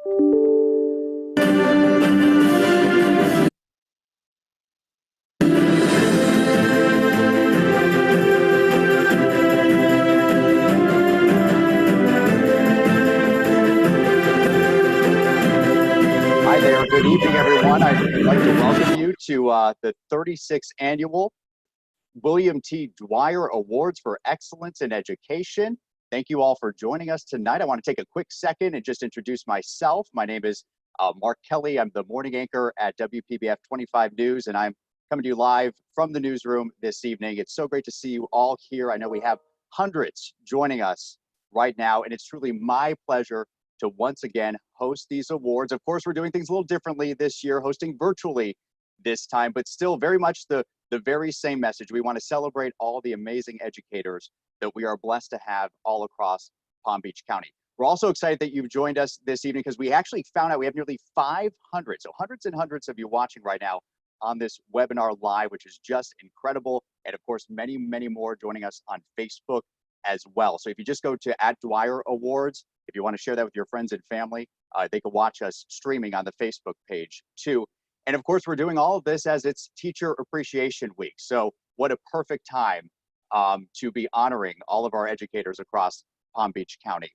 Hi there. Good evening, everyone. I'd like to welcome you to the 36th annual William T. Dwyer Awards for Excellence in Education. Thank you all for joining us tonight. I want to take a quick second and just introduce myself. My name is Mark Kelly. I'm the morning anchor at WPBF 25 News, and I'm coming to you live from the newsroom this evening. It's so great to see you all here. I know we have hundreds joining us right now, and it's truly my pleasure to once again host these awards. Of course, we're doing things a little differently this year, hosting virtually this time, but still very much the very same message. We want to celebrate all the amazing educators that we are blessed to have all across Palm Beach County. We're also excited that you've joined us this evening because we actually found out we have nearly 500, so hundreds and hundreds of you watching right now on this webinar live, which is just incredible. And of course, many, many more joining us on Facebook as well. So if you just go to @Dwyer Awards, if you want to share that with your friends and family, they can watch us streaming on the Facebook page too. And of course, we're doing all of this as it's Teacher Appreciation Week. So what a perfect time to be honoring all of our educators across Palm Beach County.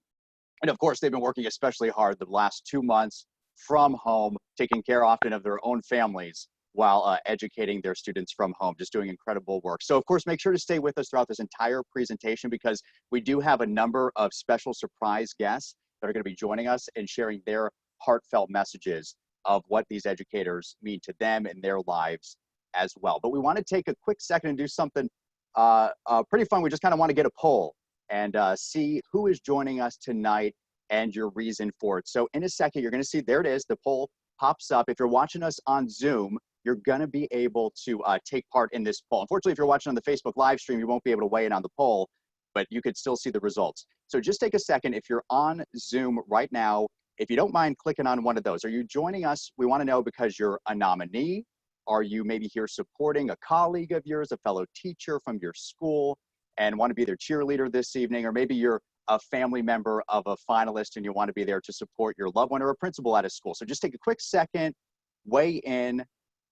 And of course, they've been working especially hard the last 2 months from home, taking care often of their own families while educating their students from home, just doing incredible work. So of course, make sure to stay with us throughout this entire presentation because we do have a number of special surprise guests that are going to be joining us and sharing their heartfelt messages of what these educators mean to them and their lives as well. But we want to take a quick second and do something pretty fun. We just kind of want to get a poll and see who is joining us tonight and your reason for it. So in a second, you're going to see, there it is, the poll pops up. If you're watching us on Zoom, you're going to be able to take part in this poll. Unfortunately, if you're watching on the Facebook live stream, you won't be able to weigh in on the poll, but you could still see the results. So just take a second. If you're on Zoom right now, if you don't mind clicking on one of those, are you joining us? We want to know because you're a nominee. Are you maybe here supporting a colleague of yours, a fellow teacher from your school, and want to be their cheerleader this evening? Or maybe you're a family member of a finalist and you want to be there to support your loved one or a principal at a school. So just take a quick second, weigh in,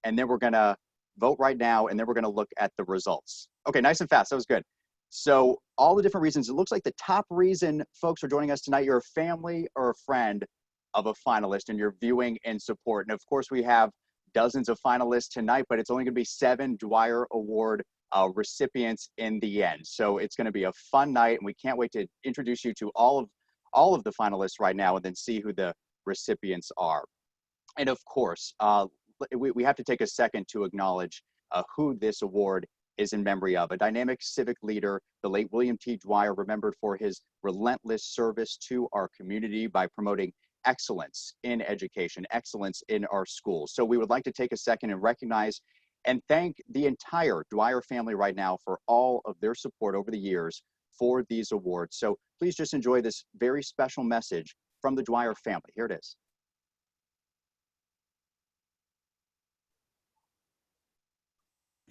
and then we're going to vote right now, and then we're going to look at the results. Okay, nice and fast. That was good. So all the different reasons. It looks like the top reason folks are joining us tonight, you're a family or a friend of a finalist, and you're viewing in support. And of course, we have dozens of finalists tonight, but it's only going to be 7 Dwyer Award recipients in the end. So it's going to be a fun night, and we can't wait to introduce you to all of the finalists right now and then see who the recipients are. And of course, we have to take a second to acknowledge who this award is in memory of. A dynamic civic leader, the late William T. Dwyer, remembered for his relentless service to our community by promoting excellence in education, excellence in our schools. So we would like to take a second and recognize and thank the entire Dwyer family right now for all of their support over the years for these awards. So please just enjoy this very special message from the Dwyer family. Here it is.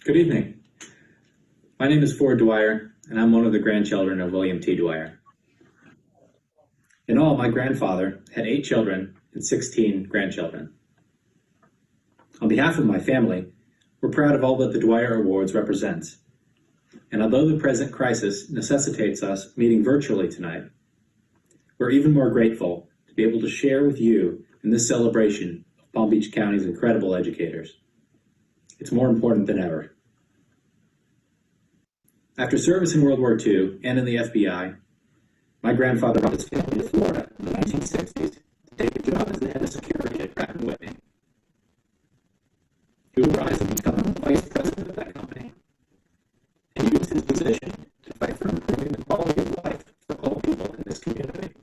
Good evening. My name is Ford Dwyer, and I'm one of the grandchildren of William T. Dwyer. In all, my grandfather had 8 children and 16 grandchildren. On behalf of my family, we're proud of all that the Dwyer Awards represents. And although the present crisis necessitates us meeting virtually tonight, we're even more grateful to be able to share with you in this celebration of Palm Beach County's incredible educators. It's more important than ever. After service in World War II and in the FBI, my grandfather brought his family to Florida in the 1960s to take a job as the head of security at Pratt & Whitney. He would rise and become the vice president of that company and used his position to fight for improving the quality of life for all people in this community.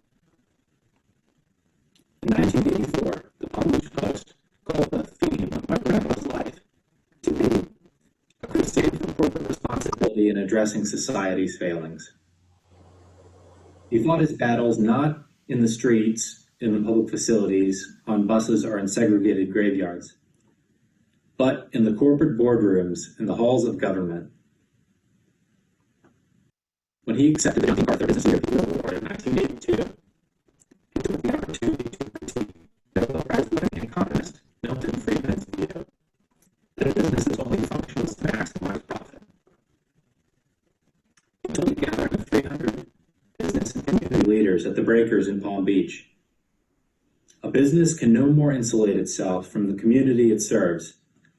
In 1984, the Palm Beach Post called the theme of my grandpa's life to be a crusade for corporate responsibility in addressing society's failings. He fought his battles not in the streets, in the public facilities, on buses, or in segregated graveyards, but in the corporate boardrooms and the halls of government. When he accepted the Johnson MacArthur Business Leader of the Year Award in 1982, he took the opportunity to critique teachers at the Breakers in Palm Beach. A business can no more insulate itself from the community it serves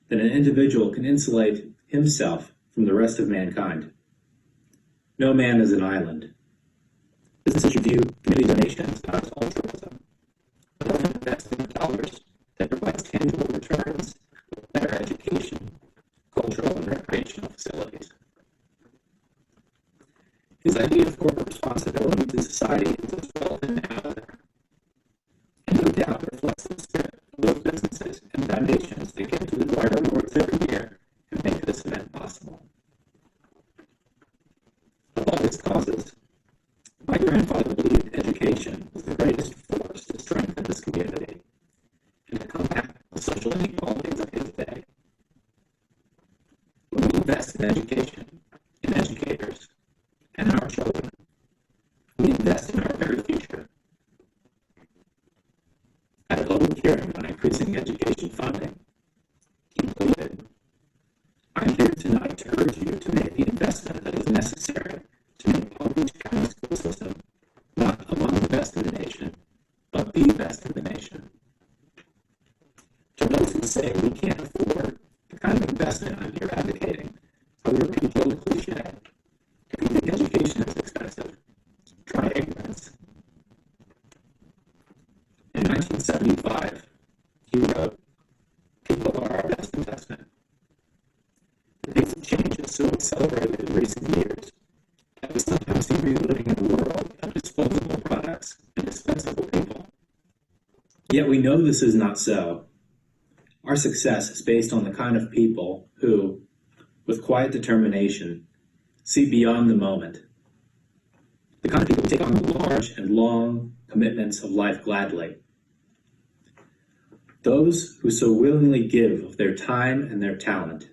than an individual can insulate himself from the rest of mankind. No man is an island. Businesses should view community donations not as altruism, but as investing in dollars that provides tangible returns with better education, cultural and recreational facilities. His idea of corporate responsibility to society is as relevant now as ever, and no doubt reflects the spirit of those businesses and foundations that give to the Dwyer Awards every year and make this event possible. Of all his causes, my grandfather believed education was the greatest force to strengthen this community and to combat the social inequalities of his day. When we invest in education, in educators, and in our children, we invest in our very future. At a public hearing on increasing education funding, he concluded, I'm here tonight to urge you to make the investment that is necessary to make Palm Beach County school system not among the best in the nation, but the best in the nation. To those who say we can't afford the kind of investment I'm here advocating, I will repeat the old cliche. If you think education is expensive, try ignorance. In 1975, he wrote, people are our best investment. The pace of change has so accelerated in recent years that we sometimes seem to be living in a world of disposable products and dispensable people. Yet we know this is not so. Our success is based on the kind of people who, with quiet determination, see beyond the moment. The kind of people who take on the large and long commitments of life gladly. Those who so willingly give of their time and their talent.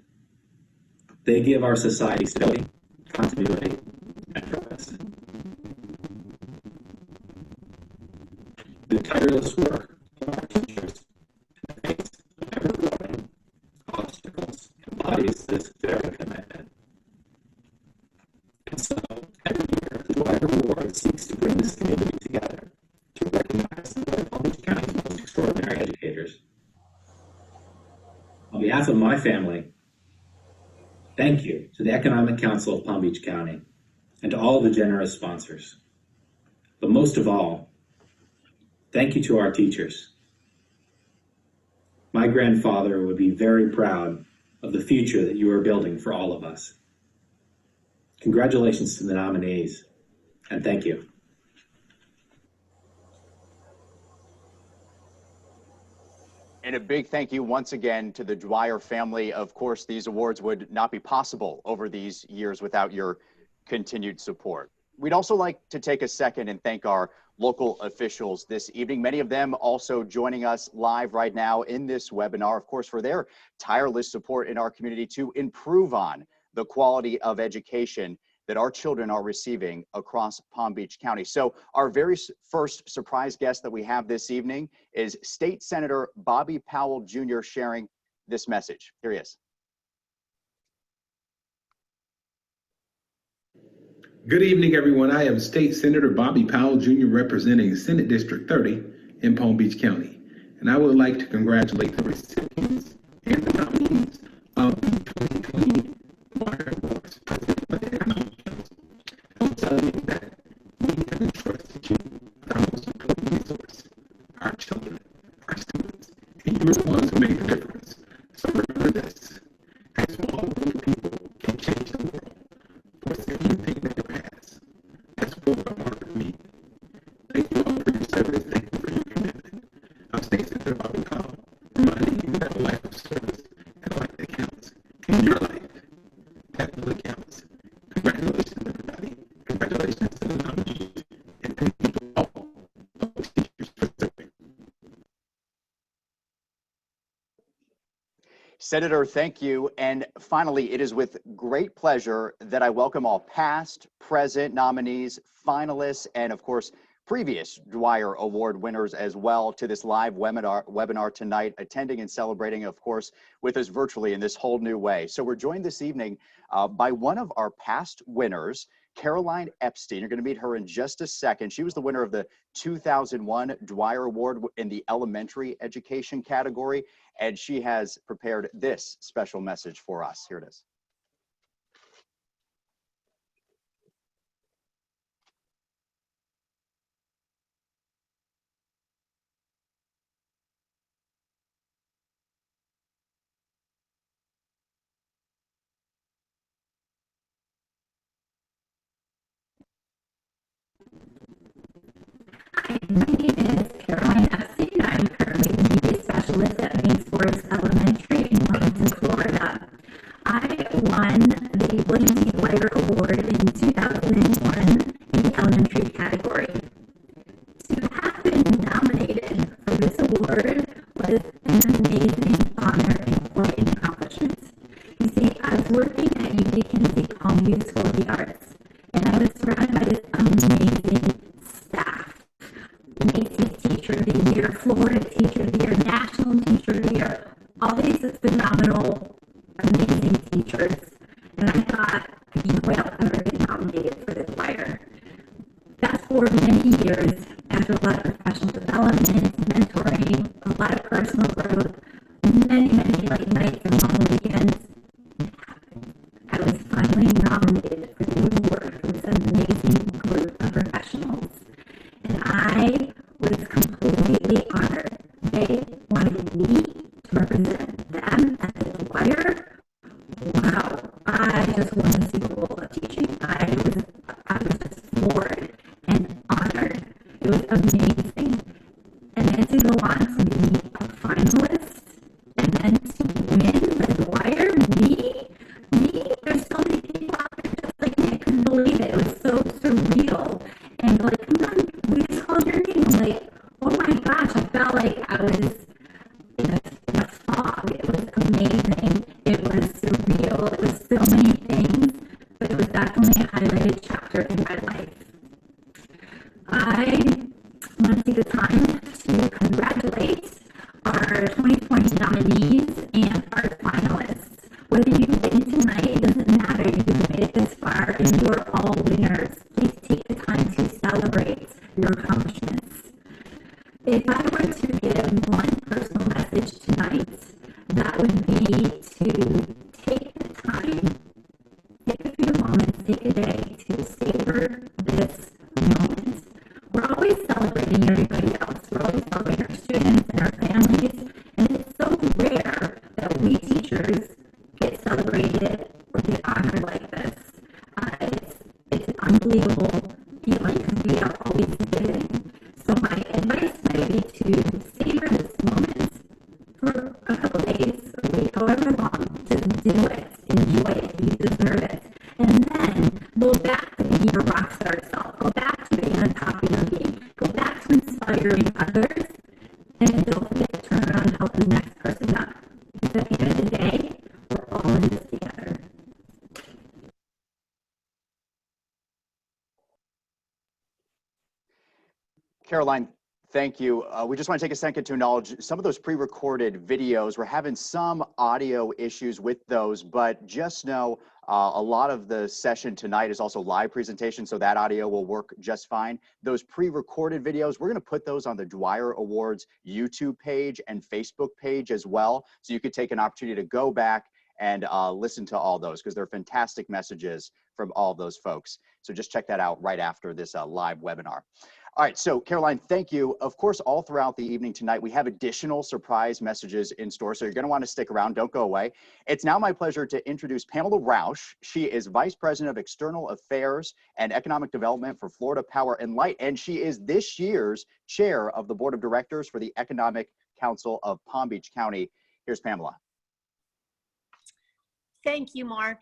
They give our society stability, continuity, and purpose. The tireless work of our teachers in the face of ever-growing obstacles embodies this very commitment. And so, every year, the Dwyer Award seeks to bring this community together to recognize one of Palm Beach County's most extraordinary educators. On behalf of my family, thank you to the Economic Council of Palm Beach County and to all the generous sponsors. But most of all, thank you to our teachers. My grandfather would be very proud of the future that you are building for all of us. Congratulations to the nominees, and thank you. And a big thank you once again to the Dwyer family. Of course, these awards would not be possible over these years without your continued support. We'd also like to take a second and thank our local officials this evening, many of them also joining us live right now in this webinar, of course, for their tireless support in our community to improve on the quality of education that our children are receiving across Palm Beach County. So our very first surprise guest that we have this evening is State Senator Bobby Powell Jr. sharing this message. Here he is. Good evening, everyone. I am State Senator Bobby Powell Jr. representing Senate District 30 in Palm Beach County. And I would like to congratulate the recipients and the nominees of the 2020 Dwyer Awards presented by the Economic Council. I'm telling you that we have entrusted you with our most important resource, our children, our students, and you're the ones who make the difference. So remember this, a small group of people can change the world. What's the anything that it has? That's what I want to meet. Thank you all for your service. Thank you for your commitment. I'm State Senator Bobby Powell, reminding you that a life of service and a life that counts. In your life, that really counts. Congratulations, everybody. Congratulations to the nominees. And thank you to all of the teachers for serving. Senator, thank you. And finally, it is with great pleasure that I welcome all past, present nominees, finalists, and of course, previous Dwyer Award winners as well to this live webinar tonight, attending and celebrating, of course, with us virtually in this whole new way. So we're joined this evening by one of our past winners, Caroline Epstein. You're going to meet her in just a second. She was the winner of the 2001 Dwyer Award in the elementary education category, and she has prepared this special message for us. Here it is. Hi, my name is Caroline Epstein. I'm currently the media specialist at Main Forest Elementary in Wilmington, Florida. I won the William T. Dwyer Award in 2001 in the elementary category. To have been nominated for this award was an amazing honor and great accomplishment. You see, I was working at UD Palm Beach School of the Arts, and I was surrounded by this amazing staff. Macy's Teacher of the Year, Florida Teacher of the Year, National Teacher of the Year, all these phenomenal, amazing teachers. And I thought, will I ever get nominated for this Dwyer? Fast forward many years, after a lot of professional development, mentoring, a lot of personal growth, many late nights and long weekends, I was finally nominated for the award for this amazing group of professionals. And I was completely honored. They wanted me to represent them at the Dwyer. Wow, I just won the Super Bowl of teaching. I was just floored and honored. It was amazing. And then to go on to be a finalist, and then to win the Dwyer, me, there's so many people out there just like me. I couldn't believe it. It was so surreal. And like, come on, we just called your name. I'm like, oh my gosh, I felt like I was in a fog. It was amazing. It was surreal. It was so many things, but it was definitely a highlighted chapter in my life. I want to take the time to congratulate our 2020 nominees and our finalists. Whether you win tonight, it doesn't matter. You've made it this far, and you are all winners. Please take the time to celebrate your accomplishments. If I were to give one personal message tonight, that would be to take the time, take a few moments, take a day to savor this moment. We're always celebrating everybody else. We're always celebrating our students and our families, and it's so rare that we teachers get celebrated or get honored like this. It's an unbelievable feeling because we are always giving. So my advice might be to savor this moment for a couple days, a week, however long. Just do it, enjoy it, you deserve it. And then go back to being your rock star self. Go back to being on top of your game. Go back to inspiring others. And don't forget to turn around and help the next person up. Because at the end of the day, we're all in this together. Caroline, thank you. We just want to take a second to acknowledge some of those pre-recorded videos. We're having some audio issues with those, but just know a lot of the session tonight is also live presentation, so that audio will work just fine. Those pre-recorded videos, we're going to put those on the Dwyer Awards YouTube page and Facebook page as well, so you could take an opportunity to go back and listen to all those, because they're fantastic messages from all those folks. So just check that out right after this live webinar. All right, so Caroline, thank you. Of course, all throughout the evening tonight, we have additional surprise messages in store, so you're going to want to stick around. Don't go away. It's now my pleasure to introduce Pamela Rausch. She is Vice President of External Affairs and Economic Development for Florida Power and Light, and she is this year's Chair of the Board of Directors for the Economic Council of Palm Beach County. Here's Pamela. Thank you, Mark.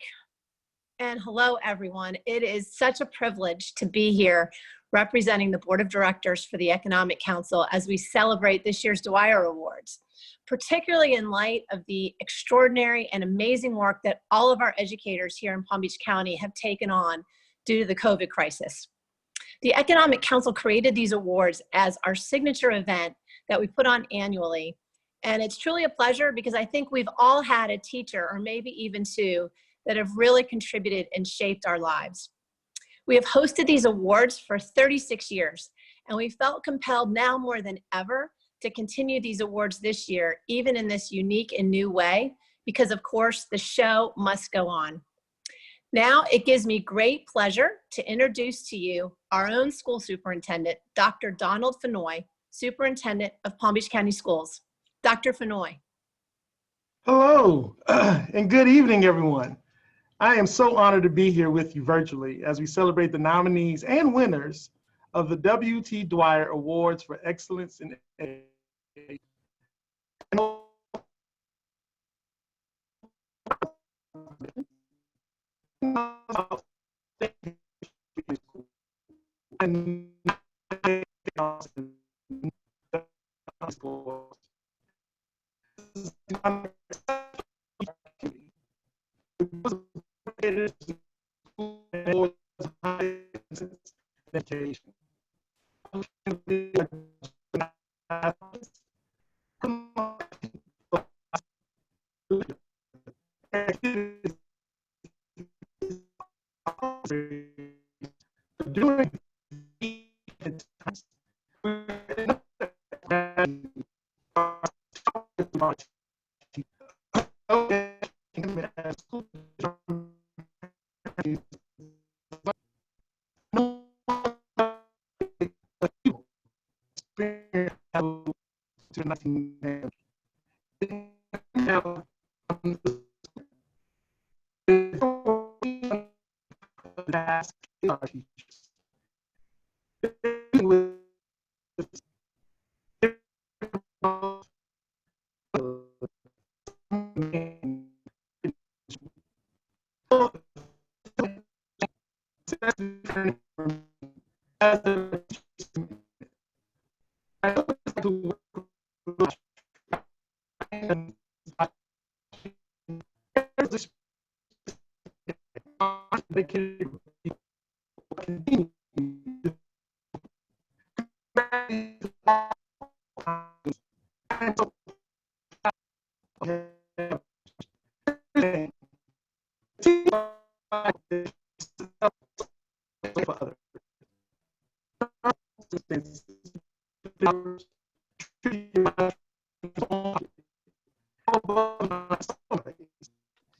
And hello, everyone. It is such a privilege to be here representing the Board of Directors for the Economic Council as we celebrate this year's Dwyer Awards, particularly in light of the extraordinary and amazing work that all of our educators here in Palm Beach County have taken on due to the COVID crisis. The Economic Council created these awards as our signature event that we put on annually. And it's truly a pleasure because I think we've all had a teacher, or maybe even two, that have really contributed and shaped our lives. We have hosted these awards for 36 years, and we felt compelled now more than ever to continue these awards this year, even in this unique and new way, because of course the show must go on. Now it gives me great pleasure to introduce to you our own school superintendent, Dr. Donald Fenoy, Superintendent of Palm Beach County Schools. Dr. Fenoy. Hello, and good evening, everyone. I am so honored to be here with you virtually as we celebrate the nominees and winners of the W.T. Dwyer Awards for Excellence in Education. Education. During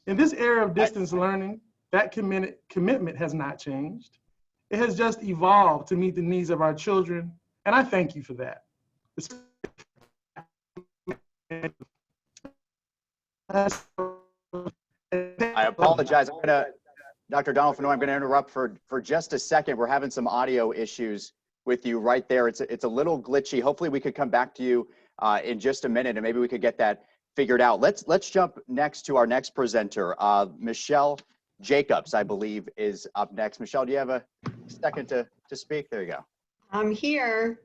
In this era of distance learning, that commitment has not changed. It has just evolved to meet the needs of our children, and I thank you for that. I apologize. Dr. Donald Fenoy, I'm going to interrupt for just a second. We're having some audio issues with you right there. It's a little glitchy. Hopefully we could come back to you in just a minute and maybe we could get that figured out. Let's jump next to our next presenter. Michelle Jacobs, I believe, is up next. Michelle, do you have a second to speak? There you go. I'm here.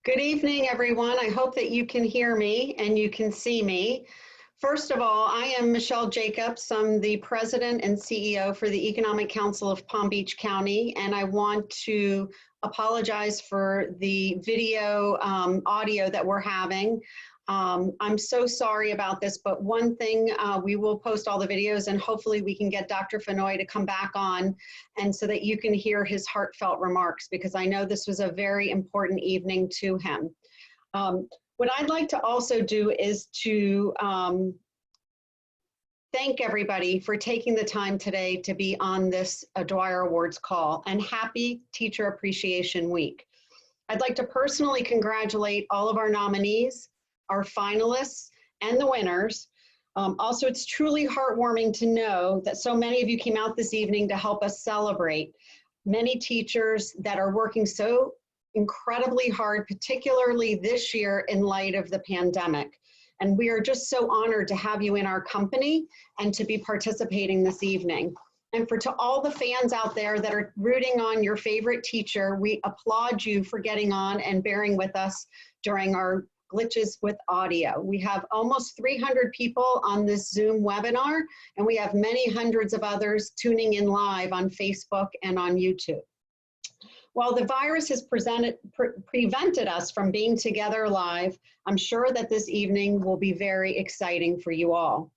Good evening, everyone. I hope that you can hear me and you can see me. First of all, I am Michelle Jacobs. I'm the president and CEO for the Economic Council of Palm Beach County, and I want to apologize for the video audio that we're having. I'm so sorry about this, but one thing, we will post all the videos and hopefully we can get Dr. Fenoy to come back on and so that you can hear his heartfelt remarks, because I know this was a very important evening to him. What I'd like to also do is to thank everybody for taking the time today to be on this Dwyer Awards call, and happy Teacher Appreciation Week. I'd like to personally congratulate all of our nominees, our finalists, and the winners. Also, it's truly heartwarming to know that so many of you came out this evening to help us celebrate many teachers that are working so incredibly hard, particularly this year in light of the pandemic. And we are just so honored to have you in our company and to be participating this evening. And to all the fans out there that are rooting on your favorite teacher, we applaud you for getting on and bearing with us during our glitches with audio. We have almost 300 people on this Zoom webinar, and we have many hundreds of others tuning in live on Facebook and on YouTube. While the virus has prevented us from being together live, I'm sure that this evening will be very exciting for you all.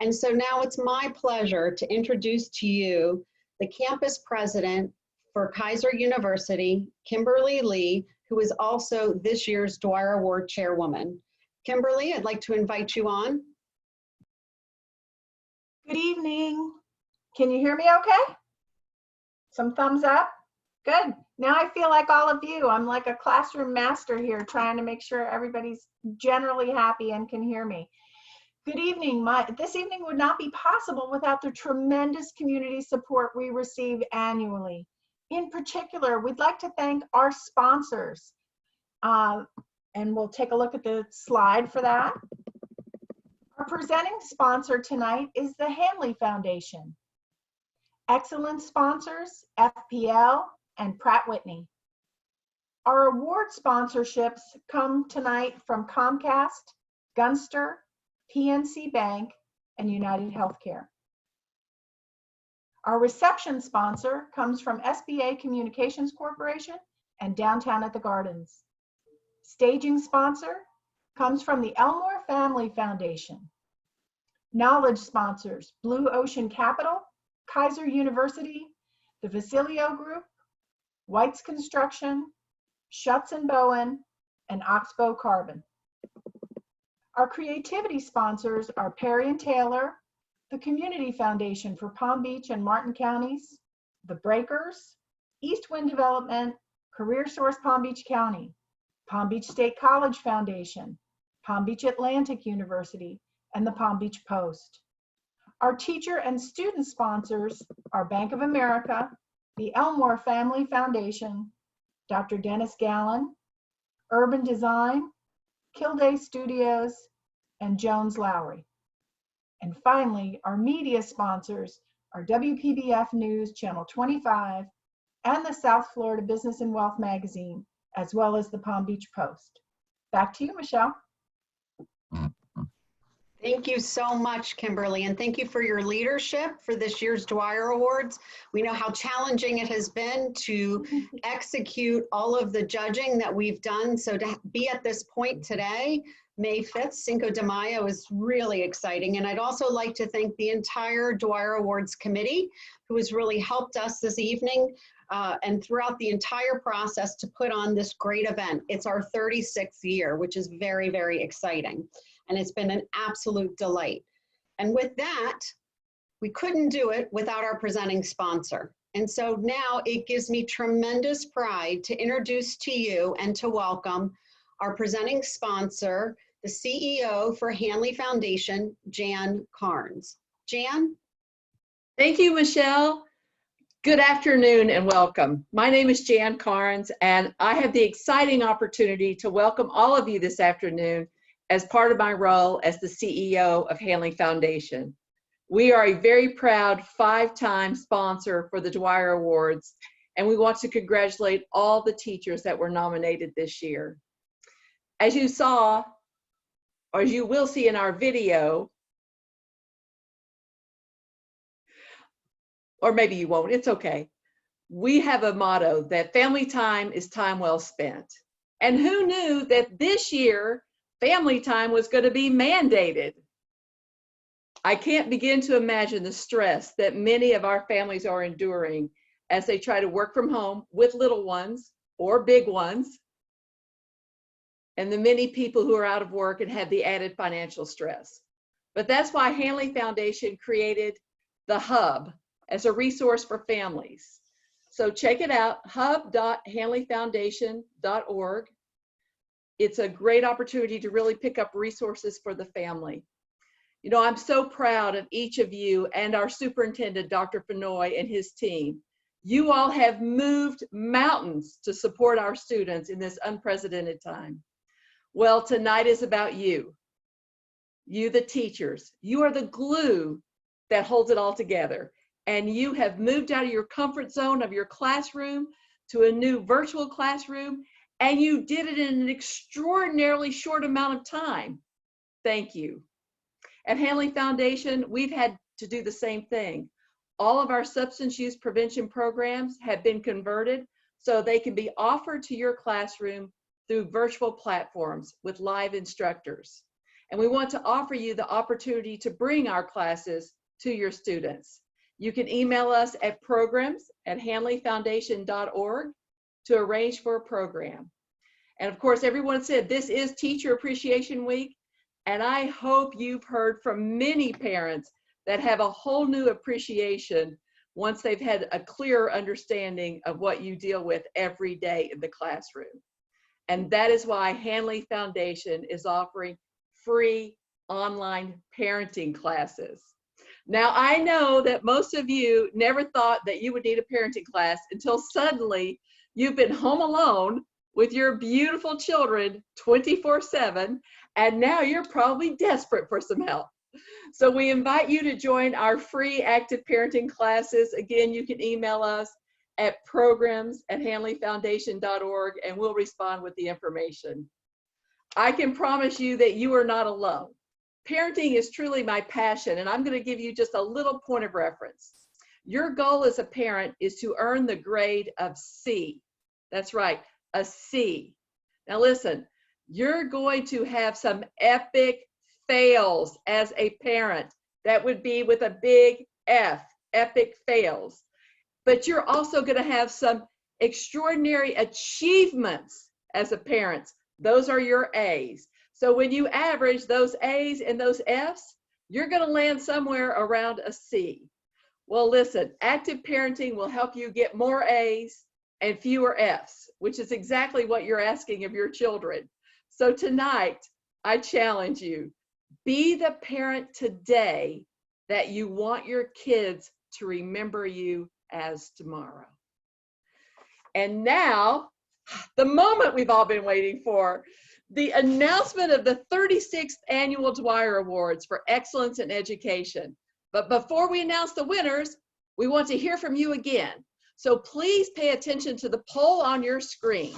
And so now it's my pleasure to introduce to you the campus president for Kaiser University, Kimberly Lee, who is also this year's Dwyer Award chairwoman. Kimberly, I'd like to invite you on. Good evening. Can you hear me okay? Some thumbs up? Good. Now I feel like all of you. I'm like a classroom master here trying to make sure everybody's generally happy and can hear me. Good evening. This evening would not be possible without the tremendous community support we receive annually. In particular, we'd like to thank our sponsors. And we'll take a look at the slide for that. Our presenting sponsor tonight is the Hanley Foundation. Excellent sponsors, FPL and Pratt Whitney. Our award sponsorships come tonight from Comcast, Gunster, PNC Bank, and United Healthcare. Our reception sponsor comes from SBA Communications Corporation and Downtown at the Gardens. Staging sponsor comes from the Elmore Family Foundation. Knowledge sponsors, Blue Ocean Capital, Kaiser University, the Vasilio Group, White's Construction, Schutz & Bowen, and Oxbow Carbon. Our creativity sponsors are Perry & Taylor, the Community Foundation for Palm Beach and Martin Counties, the Breakers, East Wind Development, Career Source Palm Beach County, Palm Beach State College Foundation, Palm Beach Atlantic University, and the Palm Beach Post. Our teacher and student sponsors are Bank of America, the Elmore Family Foundation, Dr. Dennis Gallen, Urban Design, Kilday Studios, and Jones Lowry. And finally, our media sponsors are WPBF News Channel 25 and the South Florida Business and Wealth Magazine, as well as the Palm Beach Post. Back to you, Michelle. Thank you so much, Kimberly, and thank you for your leadership for this year's Dwyer Awards. We know how challenging it has been to execute all of the judging that we've done. So to be at this point today, May 5th, Cinco de Mayo, is really exciting. And I'd also like to thank the entire Dwyer Awards committee, who has really helped us this evening and throughout the entire process to put on this great event. It's our 36th year, which is very, very exciting. And it's been an absolute delight. And with that, we couldn't do it without our presenting sponsor. And so now it gives me tremendous pride to introduce to you and to welcome our presenting sponsor, the CEO for Hanley Foundation, Jan Carnes. Jan? Thank you, Michelle. Good afternoon and welcome. My name is Jan Carnes, and I have the exciting opportunity to welcome all of you this afternoon as part of my role as the CEO of Hanley Foundation. We are a very proud 5-time sponsor for the Dwyer Awards, and we want to congratulate all the teachers that were nominated this year. As you saw, or as you will see in our video, or maybe you won't, it's okay. We have a motto that family time is time well spent. And who knew that this year, family time was going to be mandated? I can't begin to imagine the stress that many of our families are enduring as they try to work from home with little ones or big ones, and the many people who are out of work and have the added financial stress. But that's why Hanley Foundation created the Hub as a resource for families. So check it out, hub.hanleyfoundation.org. It's a great opportunity to really pick up resources for the family. You know, I'm so proud of each of you and our superintendent, Dr. Fenoy, and his team. You all have moved mountains to support our students in this unprecedented time. Well, tonight is about you. You, the teachers. You are the glue that holds it all together. And you have moved out of your comfort zone of your classroom to a new virtual classroom, and you did it in an extraordinarily short amount of time. Thank you. At Hanley Foundation, we've had to do the same thing. All of our substance use prevention programs have been converted so they can be offered to your classroom through virtual platforms with live instructors. And we want to offer you the opportunity to bring our classes to your students. You can email us at programs@hanleyfoundation.org to arrange for a program. And of course, everyone said this is Teacher Appreciation Week, and I hope you've heard from many parents that have a whole new appreciation once they've had a clearer understanding of what you deal with every day in the classroom. And that is why Hanley Foundation is offering free online parenting classes. Now, I know that most of you never thought that you would need a parenting class until suddenly you've been home alone with your beautiful children 24/7, and now you're probably desperate for some help. So we invite you to join our free active parenting classes. Again, you can email us at programs@hanleyfoundation.org and we'll respond with the information. I can promise you that you are not alone. Parenting is truly my passion, and I'm going to give you just a little point of reference. Your goal as a parent is to earn the grade of C. That's right, a C. Now listen, you're going to have some epic fails as a parent. That would be with a big F, epic fails. But you're also going to have some extraordinary achievements as a parent. Those are your A's. So when you average those A's and those F's, you're going to land somewhere around a C. Well, listen, active parenting will help you get more A's and fewer F's, which is exactly what you're asking of your children. So tonight, I challenge you, be the parent today that you want your kids to remember you as tomorrow. And now, the moment we've all been waiting for, the announcement of the 36th Annual Dwyer Awards for Excellence in Education. But before we announce the winners, we want to hear from you again. So please pay attention to the poll on your screen.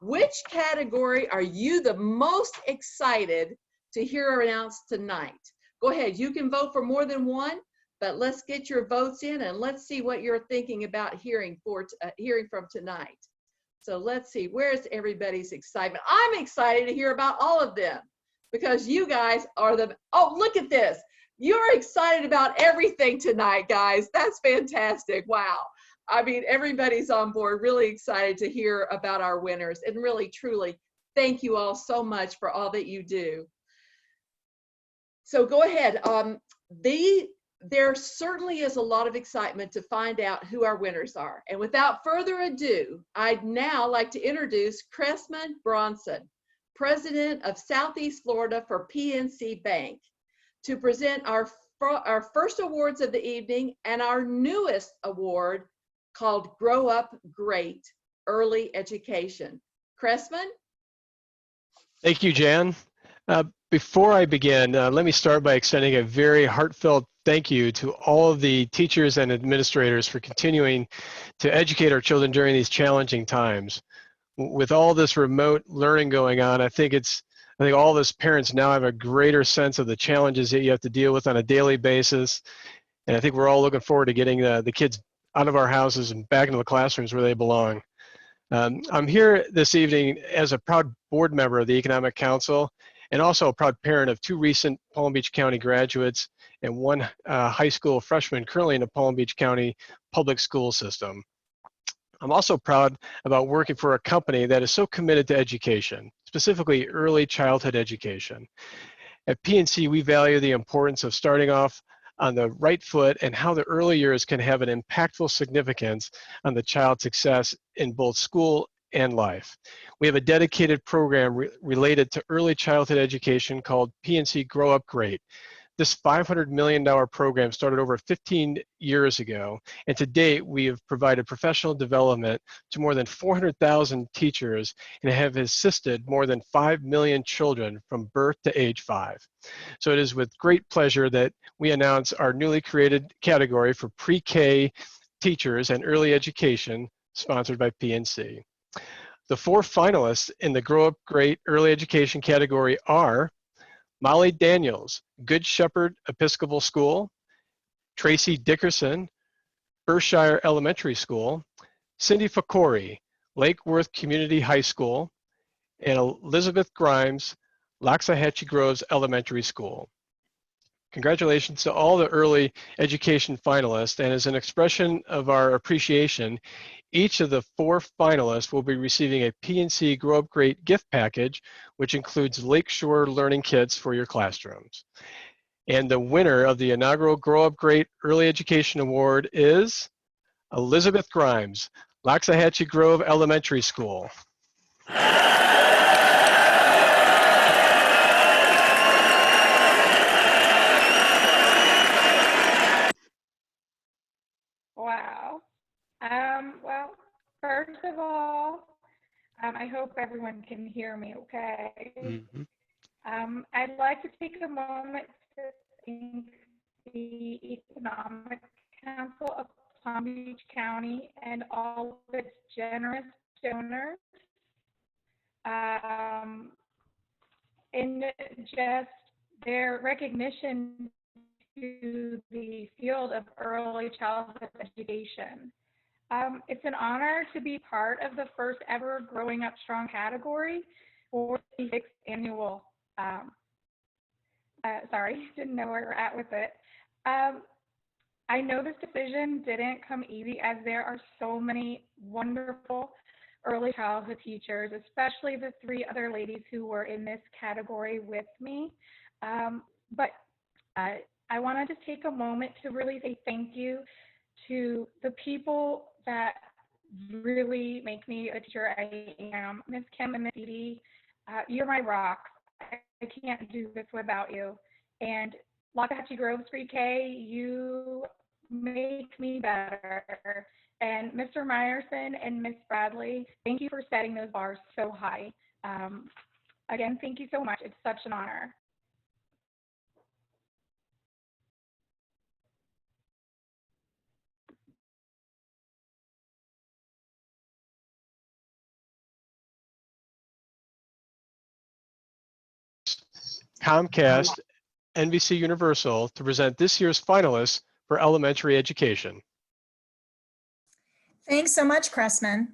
Which category are you the most excited to hear announced tonight? Go ahead, you can vote for more than one, but let's get your votes in and let's see what you're thinking about hearing from tonight. So let's see, where's everybody's excitement? I'm excited to hear about all of them because you guys are oh, look at this. You're excited about everything tonight, guys. That's fantastic. Wow. I mean, everybody's on board, really excited to hear about our winners, and really, truly, thank you all so much for all that you do. So go ahead. There certainly is a lot of excitement to find out who our winners are. And without further ado, I'd now like to introduce Cressman Bronson, President of Southeast Florida for PNC Bank, to present our first awards of the evening and our newest award called Grow Up Great Early Education. Cressman? Thank you, Jan. Before I begin, let me start by extending a very heartfelt thank you to all of the teachers and administrators for continuing to educate our children during these challenging times. With all this remote learning going on, I think all of us parents now have a greater sense of the challenges that you have to deal with on a daily basis. And I think we're all looking forward to getting the kids out of our houses and back into the classrooms where they belong. I'm here this evening as a proud board member of the Economic Council and also a proud parent of 2 recent Palm Beach County graduates and 1 high school freshman currently in the Palm Beach County public school system. I'm also proud about working for a company that is so committed to education, specifically early childhood education. At PNC, we value the importance of starting off on the right foot and how the early years can have an impactful significance on the child's success in both school and life. We have a dedicated program related to early childhood education called PNC Grow Up Great. This $500 million program started over 15 years ago, and to date, we have provided professional development to more than 400,000 teachers and have assisted more than 5 million children from birth to age 5. So it is with great pleasure that we announce our newly created category for pre-K teachers and early education, sponsored by PNC. The 4 finalists in the Grow Up Great Early Education category are Molly Daniels, Good Shepherd Episcopal School, Tracy Dickerson, Berkshire Elementary School, Cindy Fakori, Lake Worth Community High School, and Elizabeth Grimes, Loxahatchee Groves Elementary School. Congratulations to all the early education finalists, and as an expression of our appreciation, each of the 4 finalists will be receiving a PNC Grow Up Great gift package, which includes Lakeshore Learning Kits for your classrooms. And the winner of the inaugural Grow Up Great Early Education Award is Elizabeth Grimes, Loxahatchee Grove Elementary School. Wow. Well, first of all, I hope everyone can hear me okay. Mm-hmm. I'd like to take a moment to thank the Economic Council of Palm Beach County and all of its generous donors. And just their recognition to the field of early childhood education. It's an honor to be part of the first ever Growing Up Strong category for the 6th annual. Sorry, didn't know where we're at with it. I know this decision didn't come easy, as there are so many wonderful early childhood teachers, especially the 3 other ladies who were in this category with me. But I want to just take a moment to really say thank you to the people that really make me a teacher I am. Miss Kim and Miss Dee, you're my rocks. I can't do this without you. And Loxahatchee Grove Pre-K, you make me better. And Mr. Meyerson and Miss Bradley, thank you for setting those bars so high. Again, thank you so much. It's such an honor. Comcast, NBC Universal to present this year's finalists for elementary education. Thanks so much, Cressman.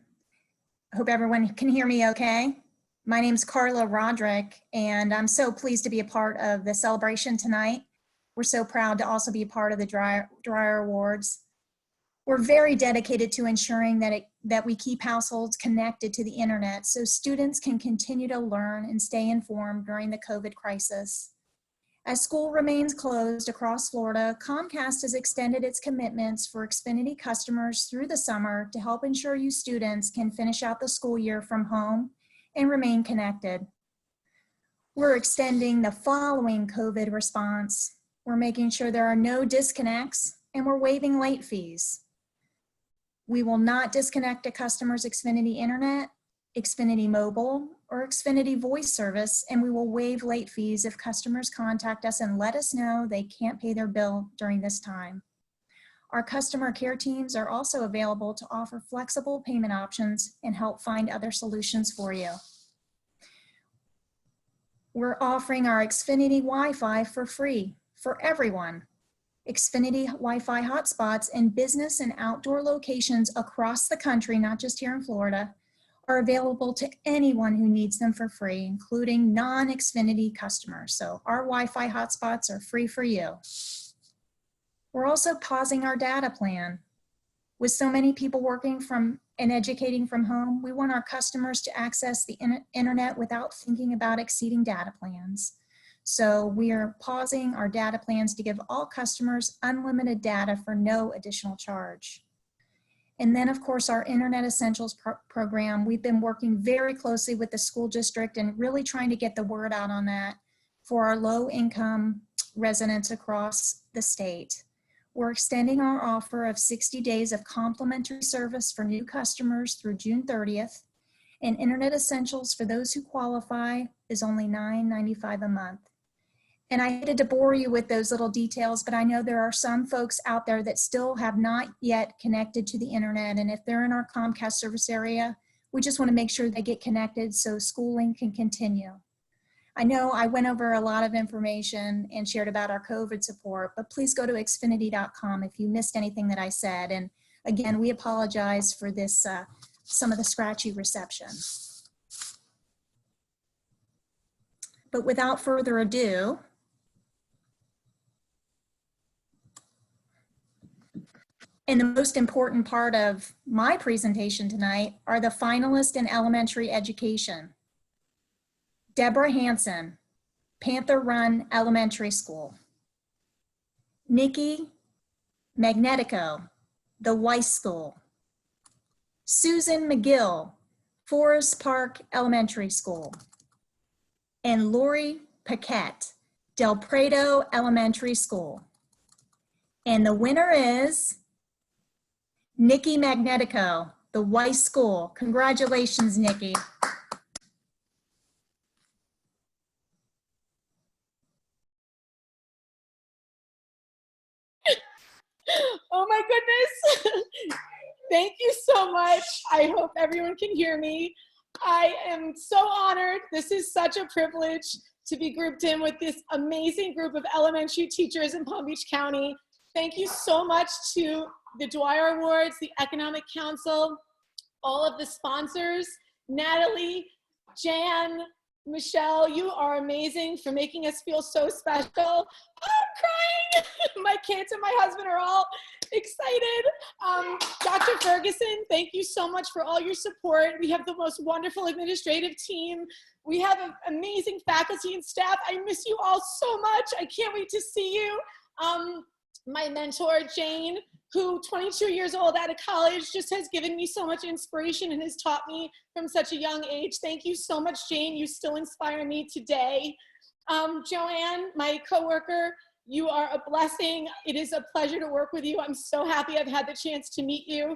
I hope everyone can hear me okay. My name's Carla Roderick, and I'm so pleased to be a part of the celebration tonight. We're so proud to also be a part of the Dwyer Awards. We're very dedicated to ensuring that we keep households connected to the internet so students can continue to learn and stay informed during the COVID crisis. As school remains closed across Florida, Comcast has extended its commitments for Xfinity customers through the summer to help ensure you students can finish out the school year from home and remain connected. We're extending the following COVID response. We're making sure there are no disconnects, and we're waiving late fees. We will not disconnect a customer's Xfinity Internet, Xfinity Mobile, or Xfinity Voice service, and we will waive late fees if customers contact us and let us know they can't pay their bill during this time. Our customer care teams are also available to offer flexible payment options and help find other solutions for you. We're offering our Xfinity Wi-Fi for free for everyone. Xfinity Wi-Fi hotspots in business and outdoor locations across the country, not just here in Florida, are available to anyone who needs them for free, including non-Xfinity customers. So our Wi-Fi hotspots are free for you. We're also pausing our data plan. With so many people working from and educating from home, we want our customers to access the internet without thinking about exceeding data plans. So we are pausing our data plans to give all customers unlimited data for no additional charge. And then, of course, our Internet Essentials program, we've been working very closely with the school district and really trying to get the word out on that for our low-income residents across the state. We're extending our offer of 60 days of complimentary service for new customers through June 30th, and Internet Essentials for those who qualify is only $9.95 a month. And I hated to bore you with those little details, but I know there are some folks out there that still have not yet connected to the internet. And if they're in our Comcast service area, we just want to make sure they get connected so schooling can continue. I know I went over a lot of information and shared about our COVID support, but please go to xfinity.com if you missed anything that I said. And again, we apologize for this, some of the scratchy reception. But without further ado, And the most important part of my presentation tonight are the finalists in elementary education. Deborah Hansen, Panther Run Elementary School. Nikki Magnetico, the Weiss School. Susan McGill, Forest Park Elementary School. And Lori Paquette, Del Prado Elementary School. And the winner is Nikki Magnetico, the Weiss School. Congratulations, Nikki. Oh my goodness. Thank you so much. I hope everyone can hear me. I am so honored. This is such a privilege to be grouped in with this amazing group of elementary teachers in Palm Beach County. Thank you so much to the Dwyer Awards, the Economic Council, all of the sponsors, Natalie, Jan, Michelle, you are amazing for making us feel so special. Oh, I'm crying. My kids and my husband are all excited. Dr. Ferguson, thank you so much for all your support. We have the most wonderful administrative team. We have an amazing faculty and staff. I miss you all so much. I can't wait to see you. My mentor, Jane, who 22 years old out of college just has given me so much inspiration and has taught me from such a young age. Thank you so much, Jane. You still inspire me today. Joanne, my coworker, you are a blessing. It is a pleasure to work with you. I'm so happy I've had the chance to meet you.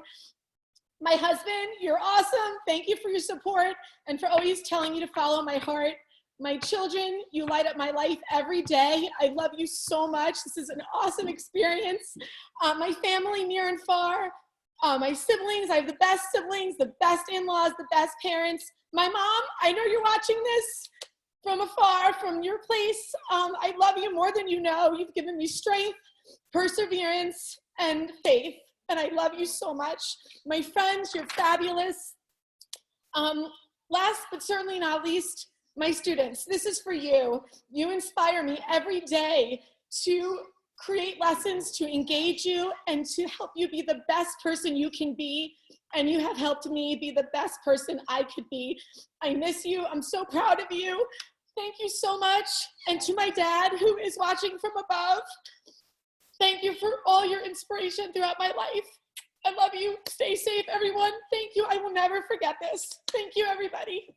My husband, you're awesome. Thank you for your support and for always telling me to follow my heart. My children, you light up my life every day. I love you so much. This is an awesome experience. My family near and far, my siblings, I have the best siblings, the best in-laws, the best parents. My mom, I know you're watching this from afar, from your place. I love you more than you know. You've given me strength, perseverance, and faith, and I love you so much. My friends, you're fabulous. Last but certainly not least, my students, this is for you. You inspire me every day to create lessons, to engage you, and to help you be the best person you can be. And you have helped me be the best person I could be. I miss you. I'm so proud of you. Thank you so much. And to my dad, who is watching from above, thank you for all your inspiration throughout my life. I love you. Stay safe, everyone. Thank you. I will never forget this. Thank you, everybody.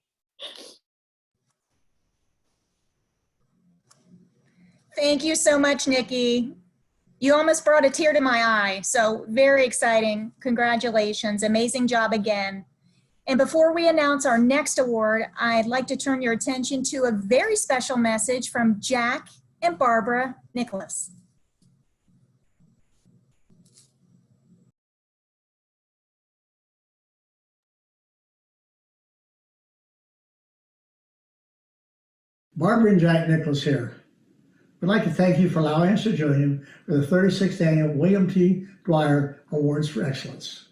Thank you so much, Nikki. You almost brought a tear to my eye, so very exciting. Congratulations, amazing job again. And before we announce our next award, I'd like to turn your attention to a very special message from Jack and Barbara Nicholas. Barbara and Jack Nicholas here. We'd like to thank you for allowing us to join you for the 36th Annual William T. Dwyer Awards for Excellence.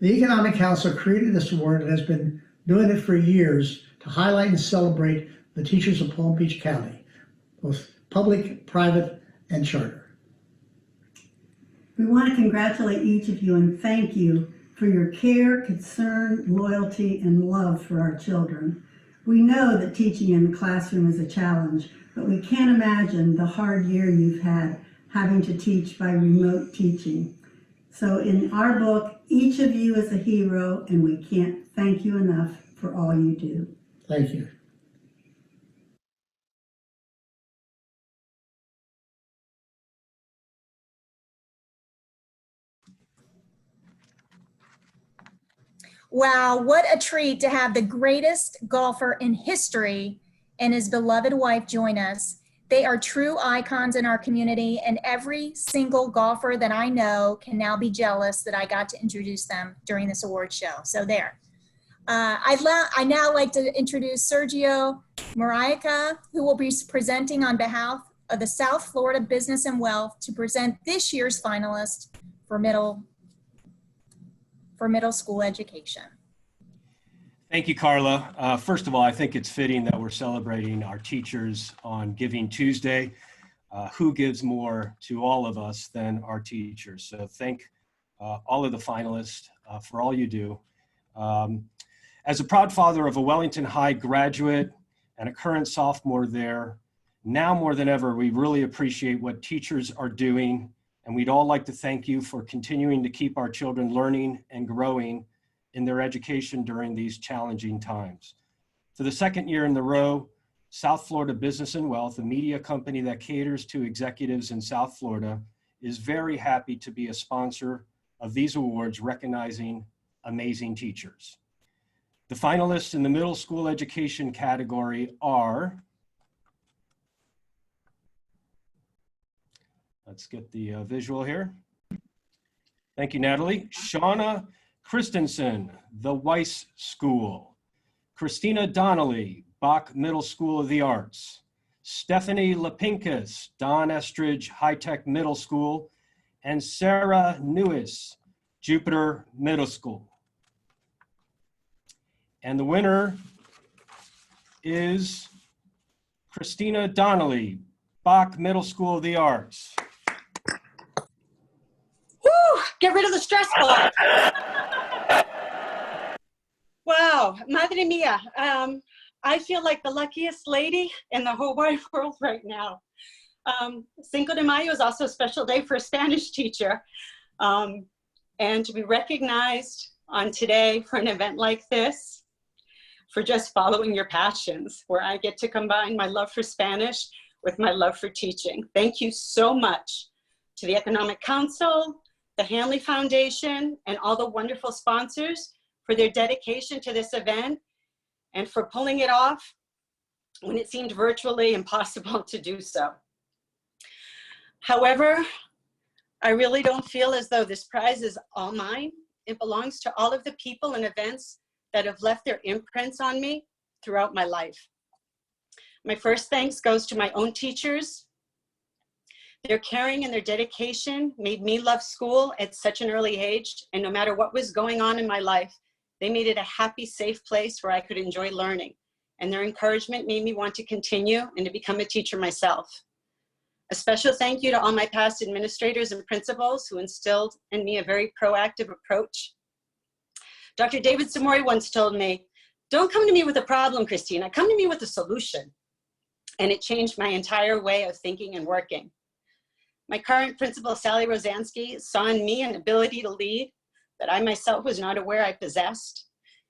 The Economic Council created this award and has been doing it for years to highlight and celebrate the teachers of Palm Beach County, both public, private, and charter. We want to congratulate each of you and thank you for your care, concern, loyalty, and love for our children. We know that teaching in the classroom is a challenge, but we can't imagine the hard year you've had having to teach by remote teaching. So in our book, each of you is a hero, and we can't thank you enough for all you do. Thank you. Wow, what a treat to have the greatest golfer in history and his beloved wife join us. They are true icons in our community, and every single golfer that I know can now be jealous that I got to introduce them during this award show. So there. I now like to introduce Sergio Marica, who will be presenting on behalf of the South Florida Business and Wealth to present this year's finalist for middle school education. Thank you, Carla. First of all, I think it's fitting that we're celebrating our teachers on Giving Tuesday. Who gives more to all of us than our teachers? So thank all of the finalists for all you do. As a proud father of a Wellington High graduate and a current sophomore there, now more than ever, we really appreciate what teachers are doing, and we'd all like to thank you for continuing to keep our children learning and growing in their education during these challenging times. For the second year in a row, South Florida Business and Wealth, a media company that caters to executives in South Florida, is very happy to be a sponsor of these awards recognizing amazing teachers. The finalists in the middle school education category are, let's get the visual here. Thank you, Natalie. Shauna Christensen, the Weiss School. Christina Donnelly, Bach Middle School of the Arts. Stephanie Lapinkas, Don Estridge High Tech Middle School. And Sarah Newis, Jupiter Middle School. And the winner is Christina Donnelly, Bach Middle School of the Arts. Woo! Get rid of the stress ball. Wow, madre mia. I feel like the luckiest lady in the whole wide world right now. Cinco de Mayo is also a special day for a Spanish teacher. And to be recognized on today for an event like this, for just following your passions, where I get to combine my love for Spanish with my love for teaching. Thank you so much to the Economic Council, the Hanley Foundation, and all the wonderful sponsors for their dedication to this event and for pulling it off when it seemed virtually impossible to do so. However, I really don't feel as though this prize is all mine. It belongs to all of the people and events that have left their imprints on me throughout my life. My first thanks goes to my own teachers. Their caring and their dedication made me love school at such an early age, and no matter what was going on in my life, they made it a happy, safe place where I could enjoy learning. And their encouragement made me want to continue and to become a teacher myself. A special thank you to all my past administrators and principals who instilled in me a very proactive approach. Dr. David Samori once told me, "Don't come to me with a problem, Christina, come to me with a solution." And it changed my entire way of thinking and working. My current principal, Sally Rosansky, saw in me an ability to lead that I myself was not aware I possessed.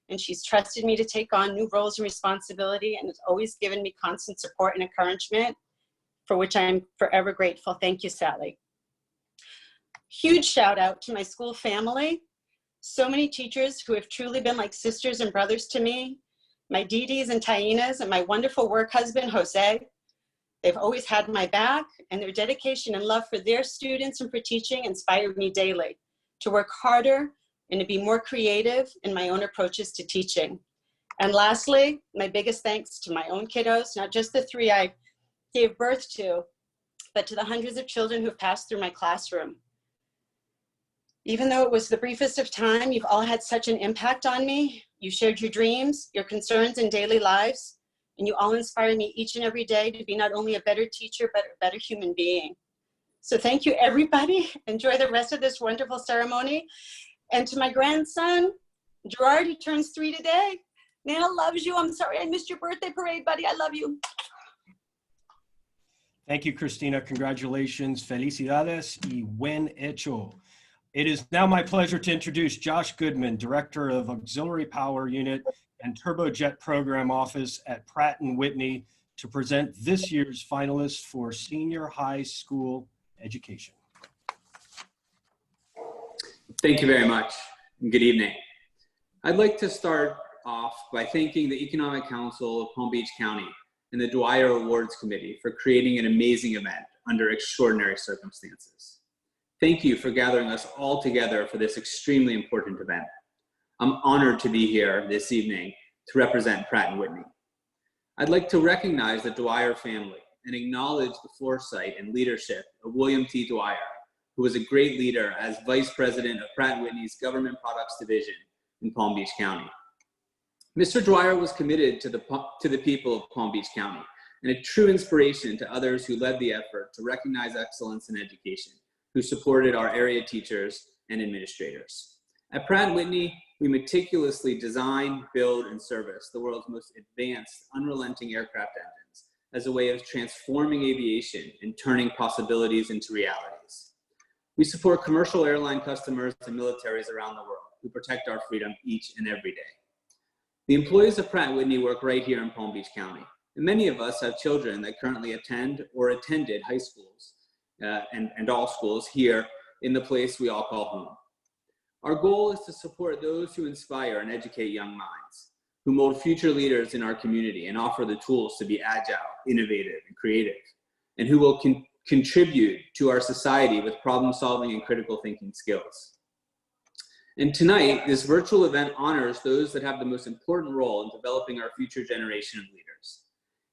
And she's trusted me to take on new roles and responsibility and has always given me constant support and encouragement, for which I'm forever grateful. Thank you, Sally. Huge shout out to my school family. So many teachers who have truly been like sisters and brothers to me. My Didis and Tainas and my wonderful work husband, Jose. They've always had my back, and their dedication and love for their students and for teaching inspired me daily to work harder and to be more creative in my own approaches to teaching. And lastly, my biggest thanks to my own kiddos, not just the 3 I gave birth to, but to the hundreds of children who've passed through my classroom. Even though it was the briefest of time, you've all had such an impact on me. You shared your dreams, your concerns in daily lives, and you all inspire me each and every day to be not only a better teacher, but a better human being. So thank you, everybody. Enjoy the rest of this wonderful ceremony. And to my grandson, Gerard, who turns 3 today. Nana loves you. I'm sorry I missed your birthday parade, buddy. I love you. Thank you, Christina. Congratulations. Felicidades y buen hecho. It is now my pleasure to introduce Josh Goodman, Director of Auxiliary Power Unit and Turbojet Program Office at Pratt & Whitney, to present this year's finalists for senior high school education. Thank you very much, and good evening. I'd like to start off by thanking the Economic Council of Palm Beach County and the Dwyer Awards Committee for creating an amazing event under extraordinary circumstances. Thank you for gathering us all together for this extremely important event. I'm honored to be here this evening to represent Pratt & Whitney. I'd like to recognize the Dwyer family and acknowledge the foresight and leadership of William T. Dwyer, who was a great leader as Vice President of Pratt & Whitney's Government Products Division in Palm Beach County. Mr. Dwyer was committed to the people of Palm Beach County and a true inspiration to others who led the effort to recognize excellence in education, who supported our area teachers and administrators. At Pratt & Whitney, we meticulously design, build, and service the world's most advanced, unrelenting aircraft engines as a way of transforming aviation and turning possibilities into realities. We support commercial airline customers and militaries around the world who protect our freedom each and every day. The employees of Pratt & Whitney work right here in Palm Beach County, and many of us have children that currently attend or attended high schools and all schools here in the place we all call home. Our goal is to support those who inspire and educate young minds, who mold future leaders in our community and offer the tools to be agile, innovative, and creative, and who will contribute to our society with problem-solving and critical thinking skills. And tonight, this virtual event honors those that have the most important role in developing our future generation of leaders.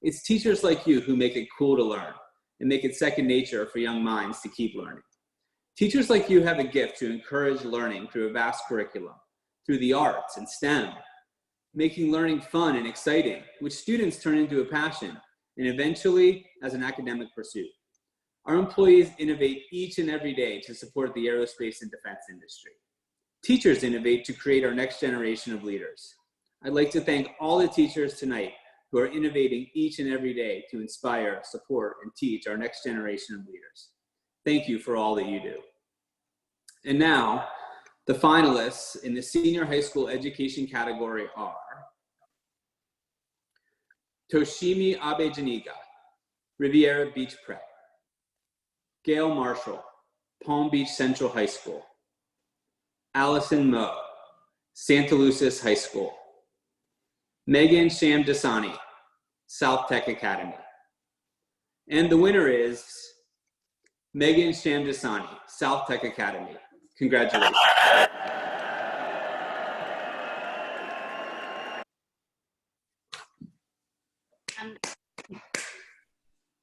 It's teachers like you who make it cool to learn and make it second nature for young minds to keep learning. Teachers like you have a gift to encourage learning through a vast curriculum, through the arts and STEM, making learning fun and exciting, which students turn into a passion and eventually as an academic pursuit. Our employees innovate each and every day to support the aerospace and defense industry. Teachers innovate to create our next generation of leaders. I'd like to thank all the teachers tonight who are innovating each and every day to inspire, support, and teach our next generation of leaders. Thank you for all that you do. And now, the finalists in the senior high school education category are Toshimi Abejaniga, Riviera Beach Prep; Gail Marshall, Palm Beach Central High School; Allison Moe, Santa Lucis High School; Megan Shamdasani, South Tech Academy. And the winner is Megan Shamdasani, South Tech Academy. Congratulations.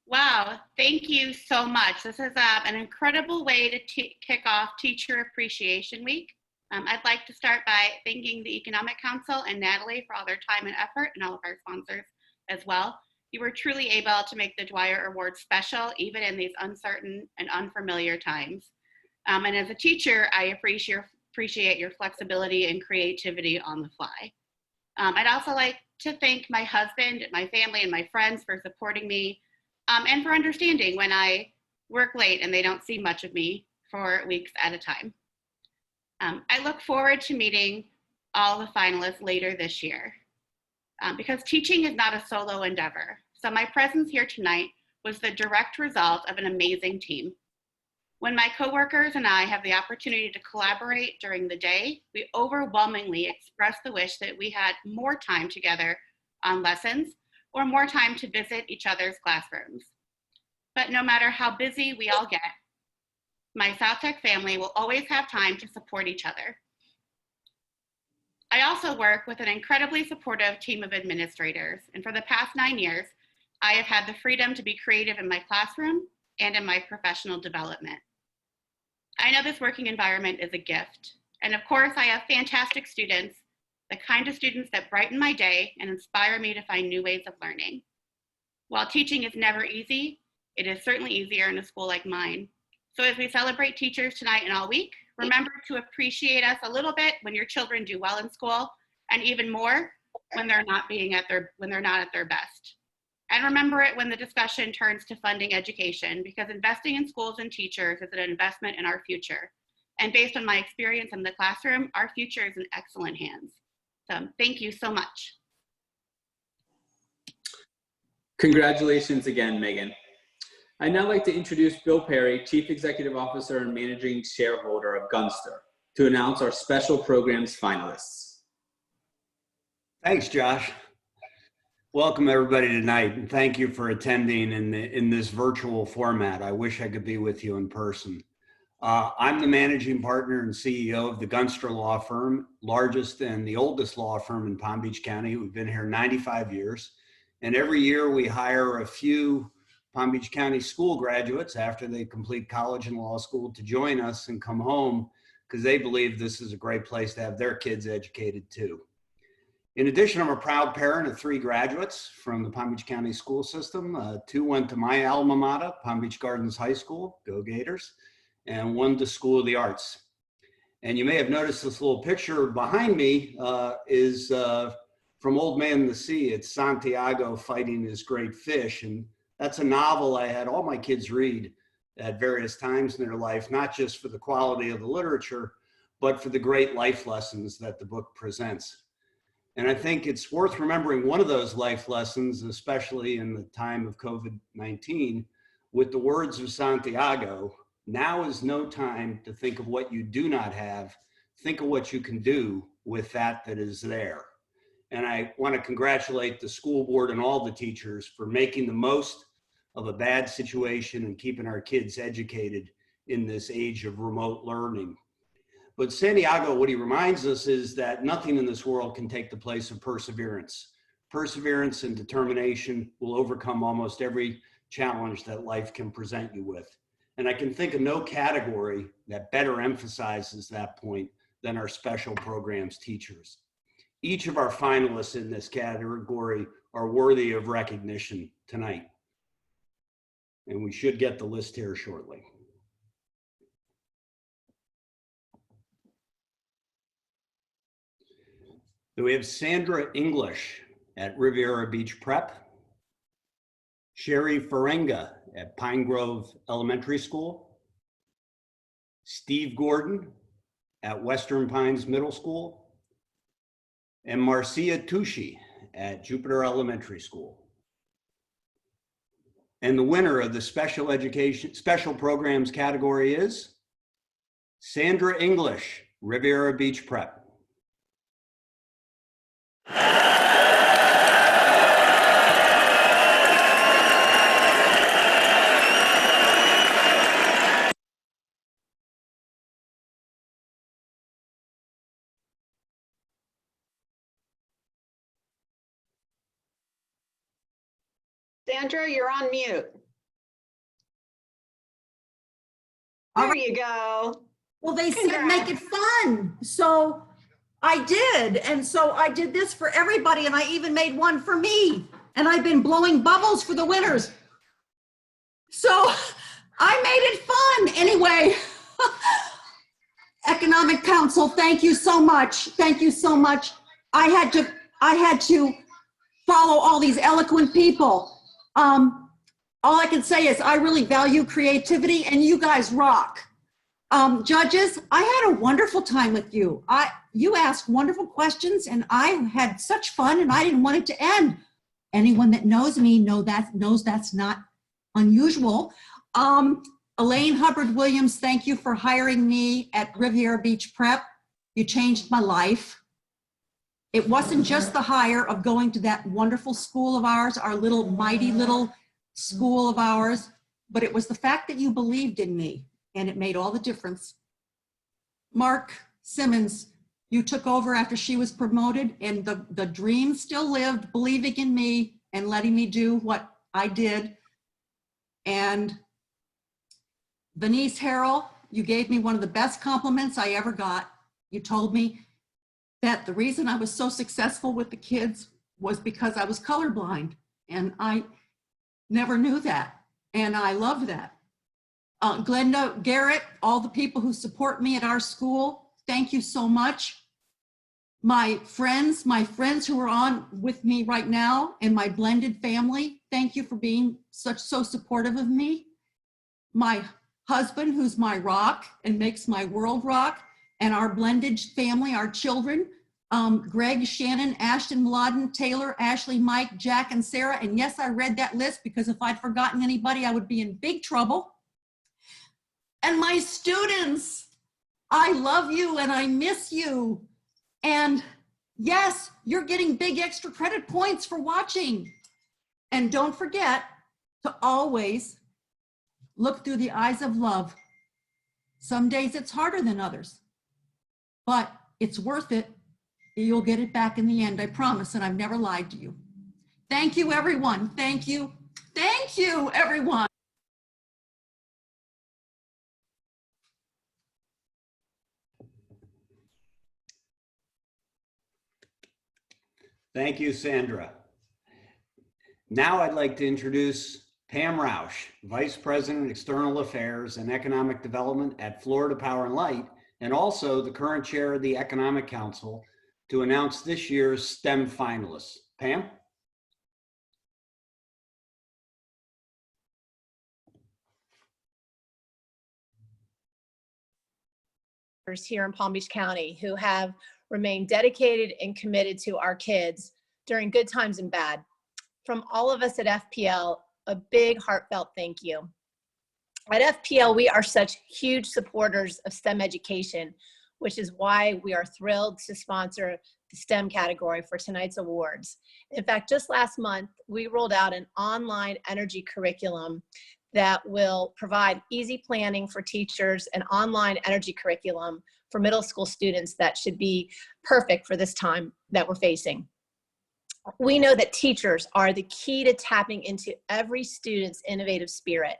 Wow, thank you so much. This is an incredible way to kick off Teacher Appreciation Week. I'd like to start by thanking the Economic Council and Natalie for all their time and effort, and all of our sponsors as well. You were truly able to make the Dwyer Award special, even in these uncertain and unfamiliar times. And as a teacher, I appreciate your flexibility and creativity on the fly. I'd also like to thank my husband, my family, and my friends for supporting me, and for understanding when I work late and they don't see much of me for weeks at a time. I look forward to meeting all the finalists later this year, because teaching is not a solo endeavor. So my presence here tonight was the direct result of an amazing team. When my coworkers and I have the opportunity to collaborate during the day, we overwhelmingly express the wish that we had more time together on lessons or more time to visit each other's classrooms. But no matter how busy we all get, my South Tech family will always have time to support each other. I also work with an incredibly supportive team of administrators, and for the past 9 years, I have had the freedom to be creative in my classroom and in my professional development. I know this working environment is a gift, and of course I have fantastic students, the kind of students that brighten my day and inspire me to find new ways of learning. While teaching is never easy, it is certainly easier in a school like mine. So as we celebrate teachers tonight and all week, remember to appreciate us a little bit when your children do well in school, and even more when they're not at their best. And remember it when the discussion turns to funding education, because investing in schools and teachers is an investment in our future. And based on my experience in the classroom, our future is in excellent hands. So thank you so much. Congratulations again, Megan. I'd now like to introduce Bill Perry, Chief Executive Officer and Managing Shareholder of Gunster, to announce our special programs finalists. Thanks, Josh. Welcome everybody tonight, and thank you for attending in this virtual format. I wish I could be with you in person. I'm the managing partner and CEO of the Gunster Law Firm, largest and the oldest law firm in Palm Beach County. We've been here 95 years, and every year we hire a few Palm Beach County school graduates after they complete college and law school to join us and come home because they believe this is a great place to have their kids educated too. In addition, I'm a proud parent of 3 graduates from the Palm Beach County school system. 2 went to my alma mater, Palm Beach Gardens High School, go Gators, and 1 to School of the Arts. And you may have noticed this little picture behind me is from Old Man in the Sea. It's Santiago fighting his great fish. And that's a novel I had all my kids read at various times in their life, not just for the quality of the literature, but for the great life lessons that the book presents. And I think it's worth remembering one of those life lessons, especially in the time of COVID-19, with the words of Santiago: now is no time to think of what you do not have. Think of what you can do with that is there. And I want to congratulate the school board and all the teachers for making the most of a bad situation and keeping our kids educated in this age of remote learning. But Santiago, what he reminds us is that nothing in this world can take the place of perseverance. Perseverance and determination will overcome almost every challenge that life can present you with. And I can think of no category that better emphasizes that point than our special programs teachers. Each of our finalists in this category are worthy of recognition tonight. And we should get the list here shortly. So we have Sandra English at Riviera Beach Prep, Sherry Ferenga at Pine Grove Elementary School, Steve Gordon at Western Pines Middle School, and Marcia Tucci at Jupiter Elementary School. And the winner of the special programs category is Sandra English, Riviera Beach Prep. Sandra, you're on mute. There you go. Well, they said make it fun. So I did. And so I did this for everybody. And I even made one for me. And I've been blowing bubbles for the winners. So I made it fun. Anyway, Economic Council, thank you so much. Thank you so much. I had to follow all these eloquent people. All I can say is I really value creativity and you guys rock. Judges, I had a wonderful time with you. You asked wonderful questions and I had such fun and I didn't want it to end. Anyone that knows me knows that's not unusual. Elaine Hubbard-Williams, thank you for hiring me at Riviera Beach Prep. You changed my life. It wasn't just the hire of going to that wonderful school of ours, our little mighty little school of ours, but it was the fact that you believed in me and it made all the difference. Mark Simmons, you took over after she was promoted and the dream still lived, believing in me and letting me do what I did. And Venice Harrell, you gave me one of the best compliments I ever got. You told me that the reason I was so successful with the kids was because I was colorblind, and I never knew that, and I love that. Glenda Garrett, all the people who support me at our school, thank you so much. My friends who are on with me right now, and my blended family, thank you for being so supportive of me. My husband, who's my rock and makes my world rock, and our blended family, our children, Greg, Shannon, Ashton, Mladen, Taylor, Ashley, Mike, Jack, and Sarah. And yes, I read that list because if I'd forgotten anybody, I would be in big trouble. And my students, I love you and I miss you. And yes, you're getting big extra credit points for watching. And don't forget to always look through the eyes of love. Some days it's harder than others, but it's worth it. You'll get it back in the end, I promise, and I've never lied to you. Thank you, everyone. Thank you. Thank you, everyone. Thank you, Sandra. Now I'd like to introduce Pam Roush, Vice President, External Affairs and Economic Development at Florida Power and Light, and also the current chair of the Economic Council, to announce this year's STEM finalists. Pam? Here in Palm Beach County who have remained dedicated and committed to our kids during good times and bad. From all of us at FPL, a big heartfelt thank you. At FPL, we are such huge supporters of STEM education, which is why we are thrilled to sponsor the STEM category for tonight's awards. In fact, just last month, we rolled out an online energy curriculum that will provide easy planning for teachers, an online energy curriculum for middle school students that should be perfect for this time that we're facing. We know that teachers are the key to tapping into every student's innovative spirit.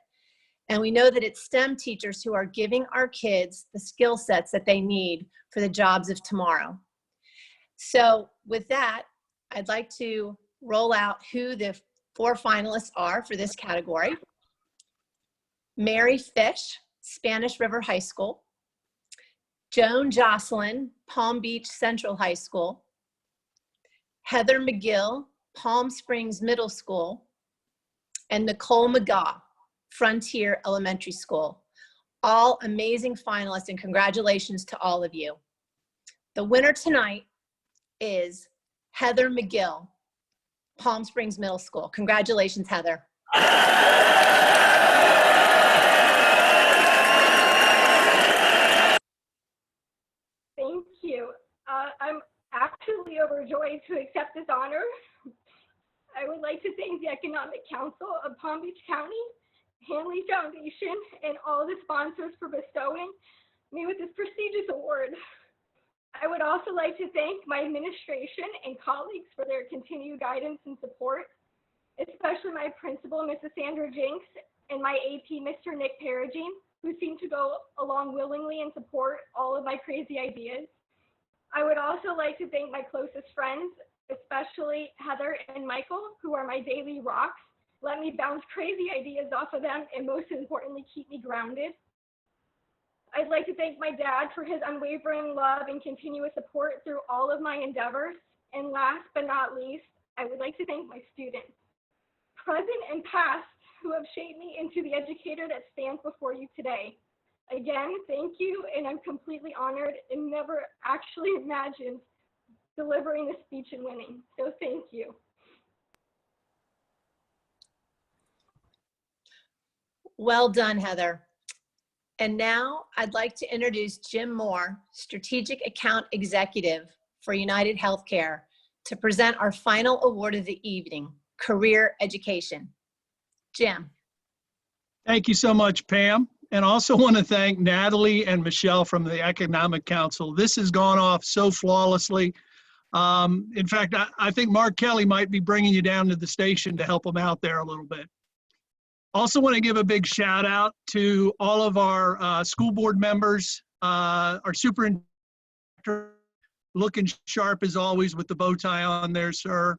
And we know that it's STEM teachers who are giving our kids the skill sets that they need for the jobs of tomorrow. So with that, I'd like to roll out who the 4 finalists are for this category. Mary Fish, Spanish River High School. Joan Jocelyn, Palm Beach Central High School. Heather McGill, Palm Springs Middle School. And Nicole McGaugh, Frontier Elementary School. All amazing finalists, and congratulations to all of you. The winner tonight is Heather McGill, Palm Springs Middle School. Congratulations, Heather. Thank you. I'm actually overjoyed to accept this honor. I would like to thank the Economic Council of Palm Beach County, Hanley Foundation, and all the sponsors for bestowing me with this prestigious award. I would also like to thank my administration and colleagues for their continued guidance and support, especially my principal, Mrs. Sandra Jinks, and my AP, Mr. Nick Perigine, who seem to go along willingly and support all of my crazy ideas. I would also like to thank my closest friends, especially Heather and Michael, who are my daily rocks. Let me bounce crazy ideas off of them, and most importantly, keep me grounded. I'd like to thank my dad for his unwavering love and continuous support through all of my endeavors. And last but not least, I would like to thank my students, present and past, who have shaped me into the educator that stands before you today. Again, thank you, and I'm completely honored and never actually imagined delivering this speech and winning. So thank you. Well done, Heather. And now I'd like to introduce Jim Moore, Strategic Account Executive for United Healthcare, to present our final award of the evening, Career Education. Jim. Thank you so much, Pam. And also want to thank Natalie and Michelle from the Economic Council. This has gone off so flawlessly. In fact, I think Mark Kelly might be bringing you down to the station to help him out there a little bit. Also want to give a big shout out to all of our school board members, our superintendent, looking sharp as always with the bow tie on there, sir.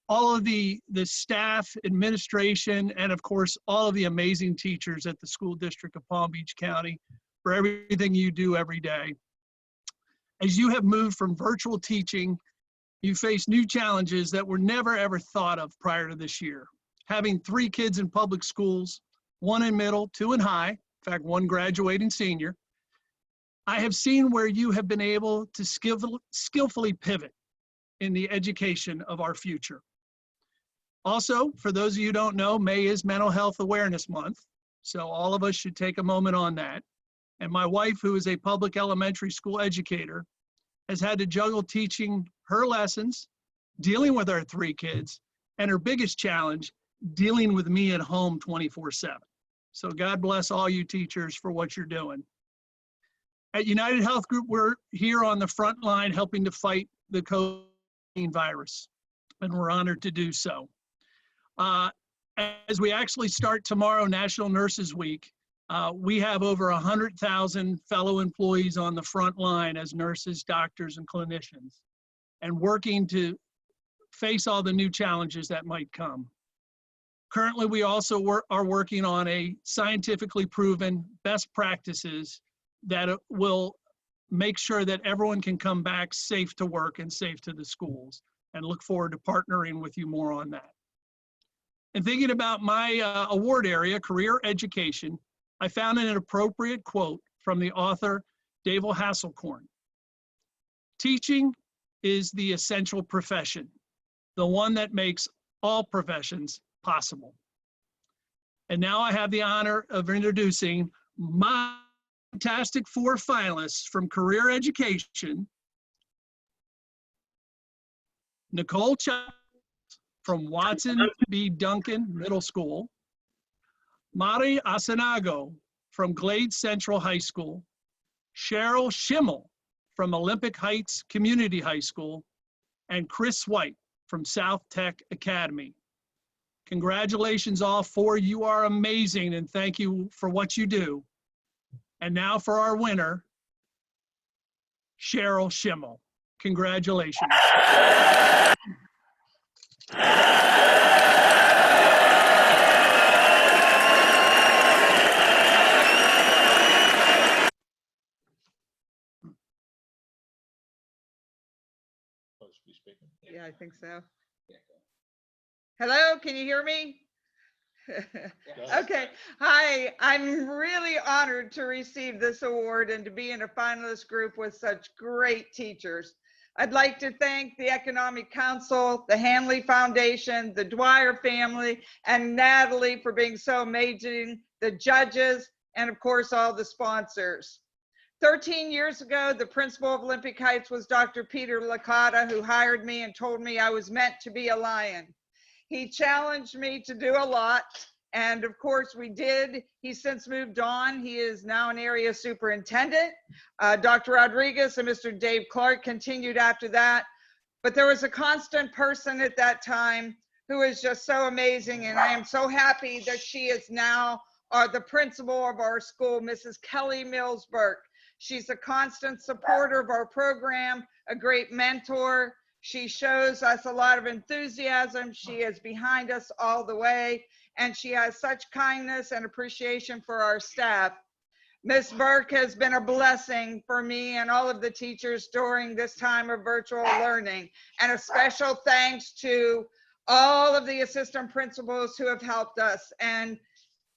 All of the staff, administration, and of course, all of the amazing teachers at the School District of Palm Beach County for everything you do every day. As you have moved from virtual teaching, you face new challenges that were never ever thought of prior to this year. Having 3 kids in public schools, 1 in middle, 2 in high, in fact, 1 graduating senior, I have seen where you have been able to skillfully pivot in the education of our future. Also, for those of you who don't know, May is Mental Health Awareness Month, so all of us should take a moment on that. And my wife, who is a public elementary school educator, has had to juggle teaching her lessons, dealing with our 3 kids, and her biggest challenge, dealing with me at home 24/7. So God bless all you teachers for what you're doing. At United Health Group, we're here on the front line helping to fight the COVID-19 virus, and we're honored to do so. As we actually start tomorrow, National Nurses Week, we have over 100,000 fellow employees on the front line as nurses, doctors, and clinicians, and working to face all the new challenges that might come. Currently, we also are working on a scientifically proven best practices that it will make sure that everyone can come back safe to work and safe to the schools, and look forward to partnering with you more on that. And thinking about my award area, career education, I found an appropriate quote from the author, David Hasselcorn. Teaching is the essential profession, the one that makes all professions possible. And now I have the honor of introducing my fantastic 4 finalists from career education. Nicole Childs from Watson B. Duncan Middle School. Mari Asanago from Glade Central High School. Cheryl Schimmel from Olympic Heights Community High School. And Chris White from South Tech Academy. Congratulations, all 4. You are amazing, and thank you for what you do. And now for our winner, Cheryl Schimmel. Congratulations. Yeah, I think so. Hello, can you hear me? Okay. Hi, I'm really honored to receive this award and to be in a finalist group with such great teachers. I'd like to thank the Economic Council, the Hanley Foundation, the Dwyer family, and Natalie for being so amazing, the judges, and of course, all the sponsors. 13 years ago, the principal of Olympic Heights was Dr. Peter Licata, who hired me and told me I was meant to be a Lion. He challenged me to do a lot, and of course we did. He's since moved on. He is now an area superintendent. Dr. Rodriguez and Mr. Dave Clark continued after that, but there was a constant person at that time who is just so amazing, and I am so happy that she is now the principal of our school, Mrs. Kelly Mills-Burke. She's a constant supporter of our program, a great mentor. She shows us a lot of enthusiasm. She is behind us all the way, and she has such kindness and appreciation for our staff. Ms. Burke has been a blessing for me and all of the teachers during this time of virtual learning, and a special thanks to all of the assistant principals who have helped us and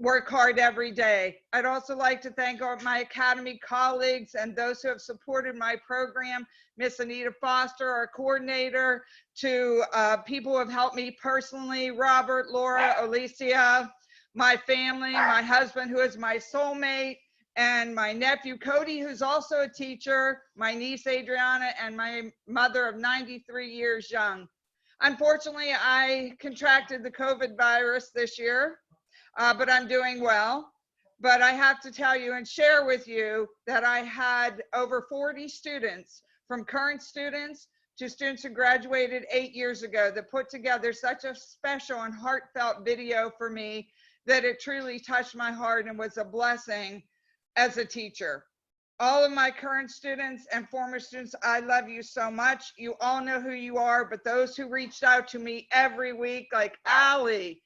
work hard every day. I'd also like to thank all my Academy colleagues and those who have supported my program, Miss Anita Foster, our coordinator, to people who have helped me personally, Robert, Laura, Alicia, my family, my husband, who is my soulmate, and my nephew, Cody, who's also a teacher, my niece, Adriana, and my mother of 93 years young. Unfortunately, I contracted the COVID virus this year. But I'm doing well. But I have to tell you and share with you that I had over 40 students, from current students to students who graduated 8 years ago, that put together such a special and heartfelt video for me that it truly touched my heart and was a blessing as a teacher. All of my current students and former students, I love you so much. You all know who you are, but those who reached out to me every week, like Allie,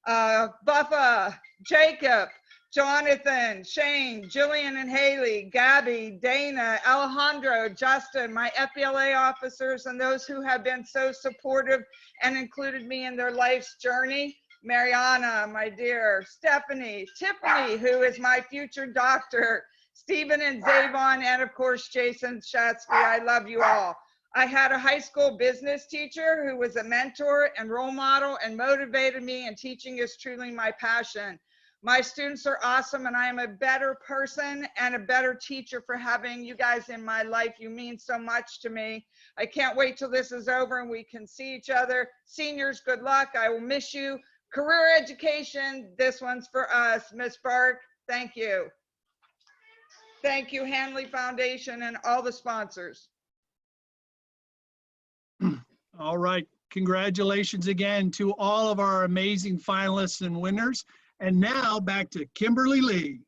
Buffa, Jacob, Jonathan, Shane, Jillian and Haley, Gabby, Dana, Alejandro, Justin, my FBLA officers, and those who have been so supportive and included me in their life's journey. Mariana, my dear, Stephanie, Tiffany, who is my future doctor, Stephen and Zavon, and of course, Jason Shatsky. I love you all. I had a high school business teacher who was a mentor and role model and motivated me, and teaching is truly my passion. My students are awesome, and I am a better person and a better teacher for having you guys in my life. You mean so much to me. I can't wait till this is over and we can see each other. Seniors, good luck. I will miss you. Career education, this one's for us. Ms. Burke, thank you. Thank you, Hanley Foundation, and all the sponsors. All right. Congratulations again to all of our amazing finalists and winners. And now back to Kimberly Lee.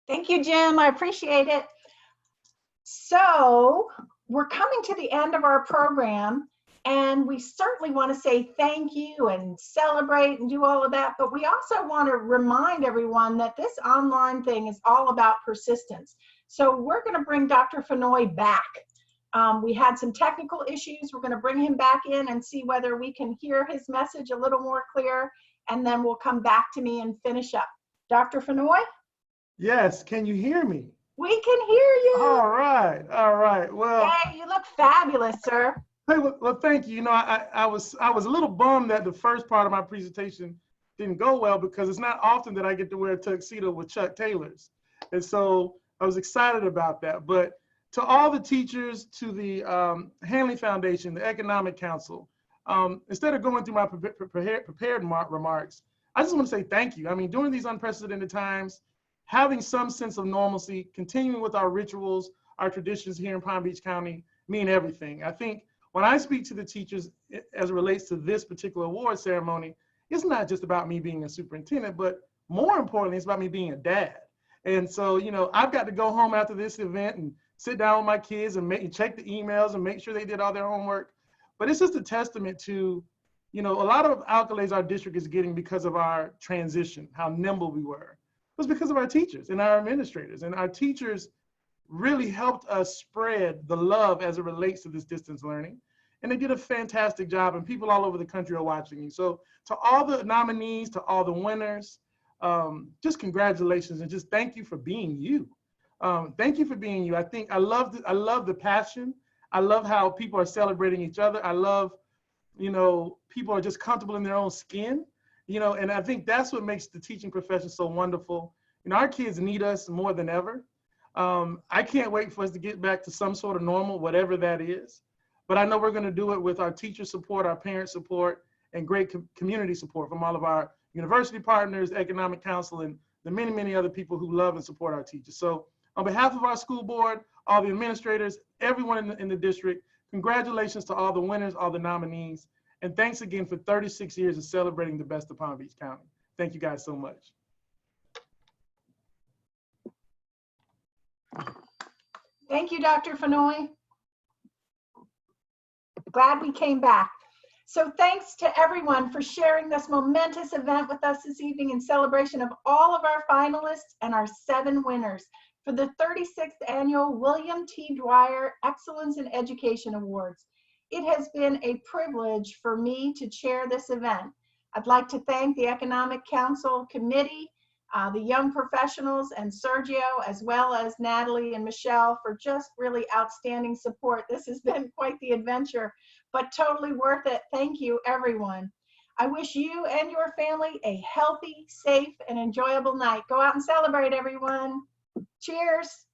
Thank you, Jim. I appreciate it. So we're coming to the end of our program, And we certainly want to say thank you and celebrate and do all of that. But we also want to remind everyone that this online thing is all about persistence. So we're going to bring Dr. Fenoy back. We had some technical issues. We're going to bring him back in and see whether we can hear his message a little more clear. And then we'll come back to me and finish up. Dr. Fenoy? Yes, can you hear me? We can hear you. All right, all right. Well, hey, you look fabulous, sir. Hey, well, thank you. You know, I was a little bummed that the first part of my presentation didn't go well because it's not often that I get to wear a tuxedo with Chuck Taylors. And so I was excited about that. But to all the teachers, to the Hanley Foundation, the Economic Council, instead of going through my prepared remarks, I just want to say thank you. I mean, during these unprecedented times, having some sense of normalcy, continuing with our rituals, our traditions here in Palm Beach County mean everything. I think when I speak to the teachers as it relates to this particular award ceremony, it's not just about me being a superintendent, but more importantly, it's about me being a dad. And so, you know, I've got to go home after this event and sit down with my kids and check the emails and make sure they did all their homework. But it's just a testament to, you know, a lot of accolades our district is getting because of our transition, how nimble we were. It was because of our teachers and our administrators. And our teachers really helped us spread the love as it relates to this distance learning. And they did a fantastic job, and people all over the country are watching you. So to all the nominees, to all the winners, just congratulations and just thank you for being you. Thank you for being you. I love the passion. I love how people are celebrating each other. I love, you know, people are just comfortable in their own skin, you know, and I think that's what makes the teaching profession so wonderful. You know, our kids need us more than ever. I can't wait for us to get back to some sort of normal, whatever that is. But I know we're going to do it with our teacher support, our parent support, and great community support from all of our university partners, Economic Council, and the many, many other people who love and support our teachers. So on behalf of our school board, all the administrators, everyone in the district, congratulations to all the winners, all the nominees. And thanks again for 36 years of celebrating the best of Palm Beach County. Thank you guys so much. Thank you, Dr. Fenoy. Glad we came back. So thanks to everyone for sharing this momentous event with us this evening in celebration of all of our finalists and our 7 winners for the 36th Annual William T. Dwyer Excellence in Education Awards. It has been a privilege for me to chair this event. I'd like to thank the Economic Council Committee, the young professionals, and Sergio, as well as Natalie and Michelle, for just really outstanding support. This has been quite the adventure, but totally worth it. Thank you, everyone. I wish you and your family a healthy, safe, and enjoyable night. Go out and celebrate, everyone. Cheers.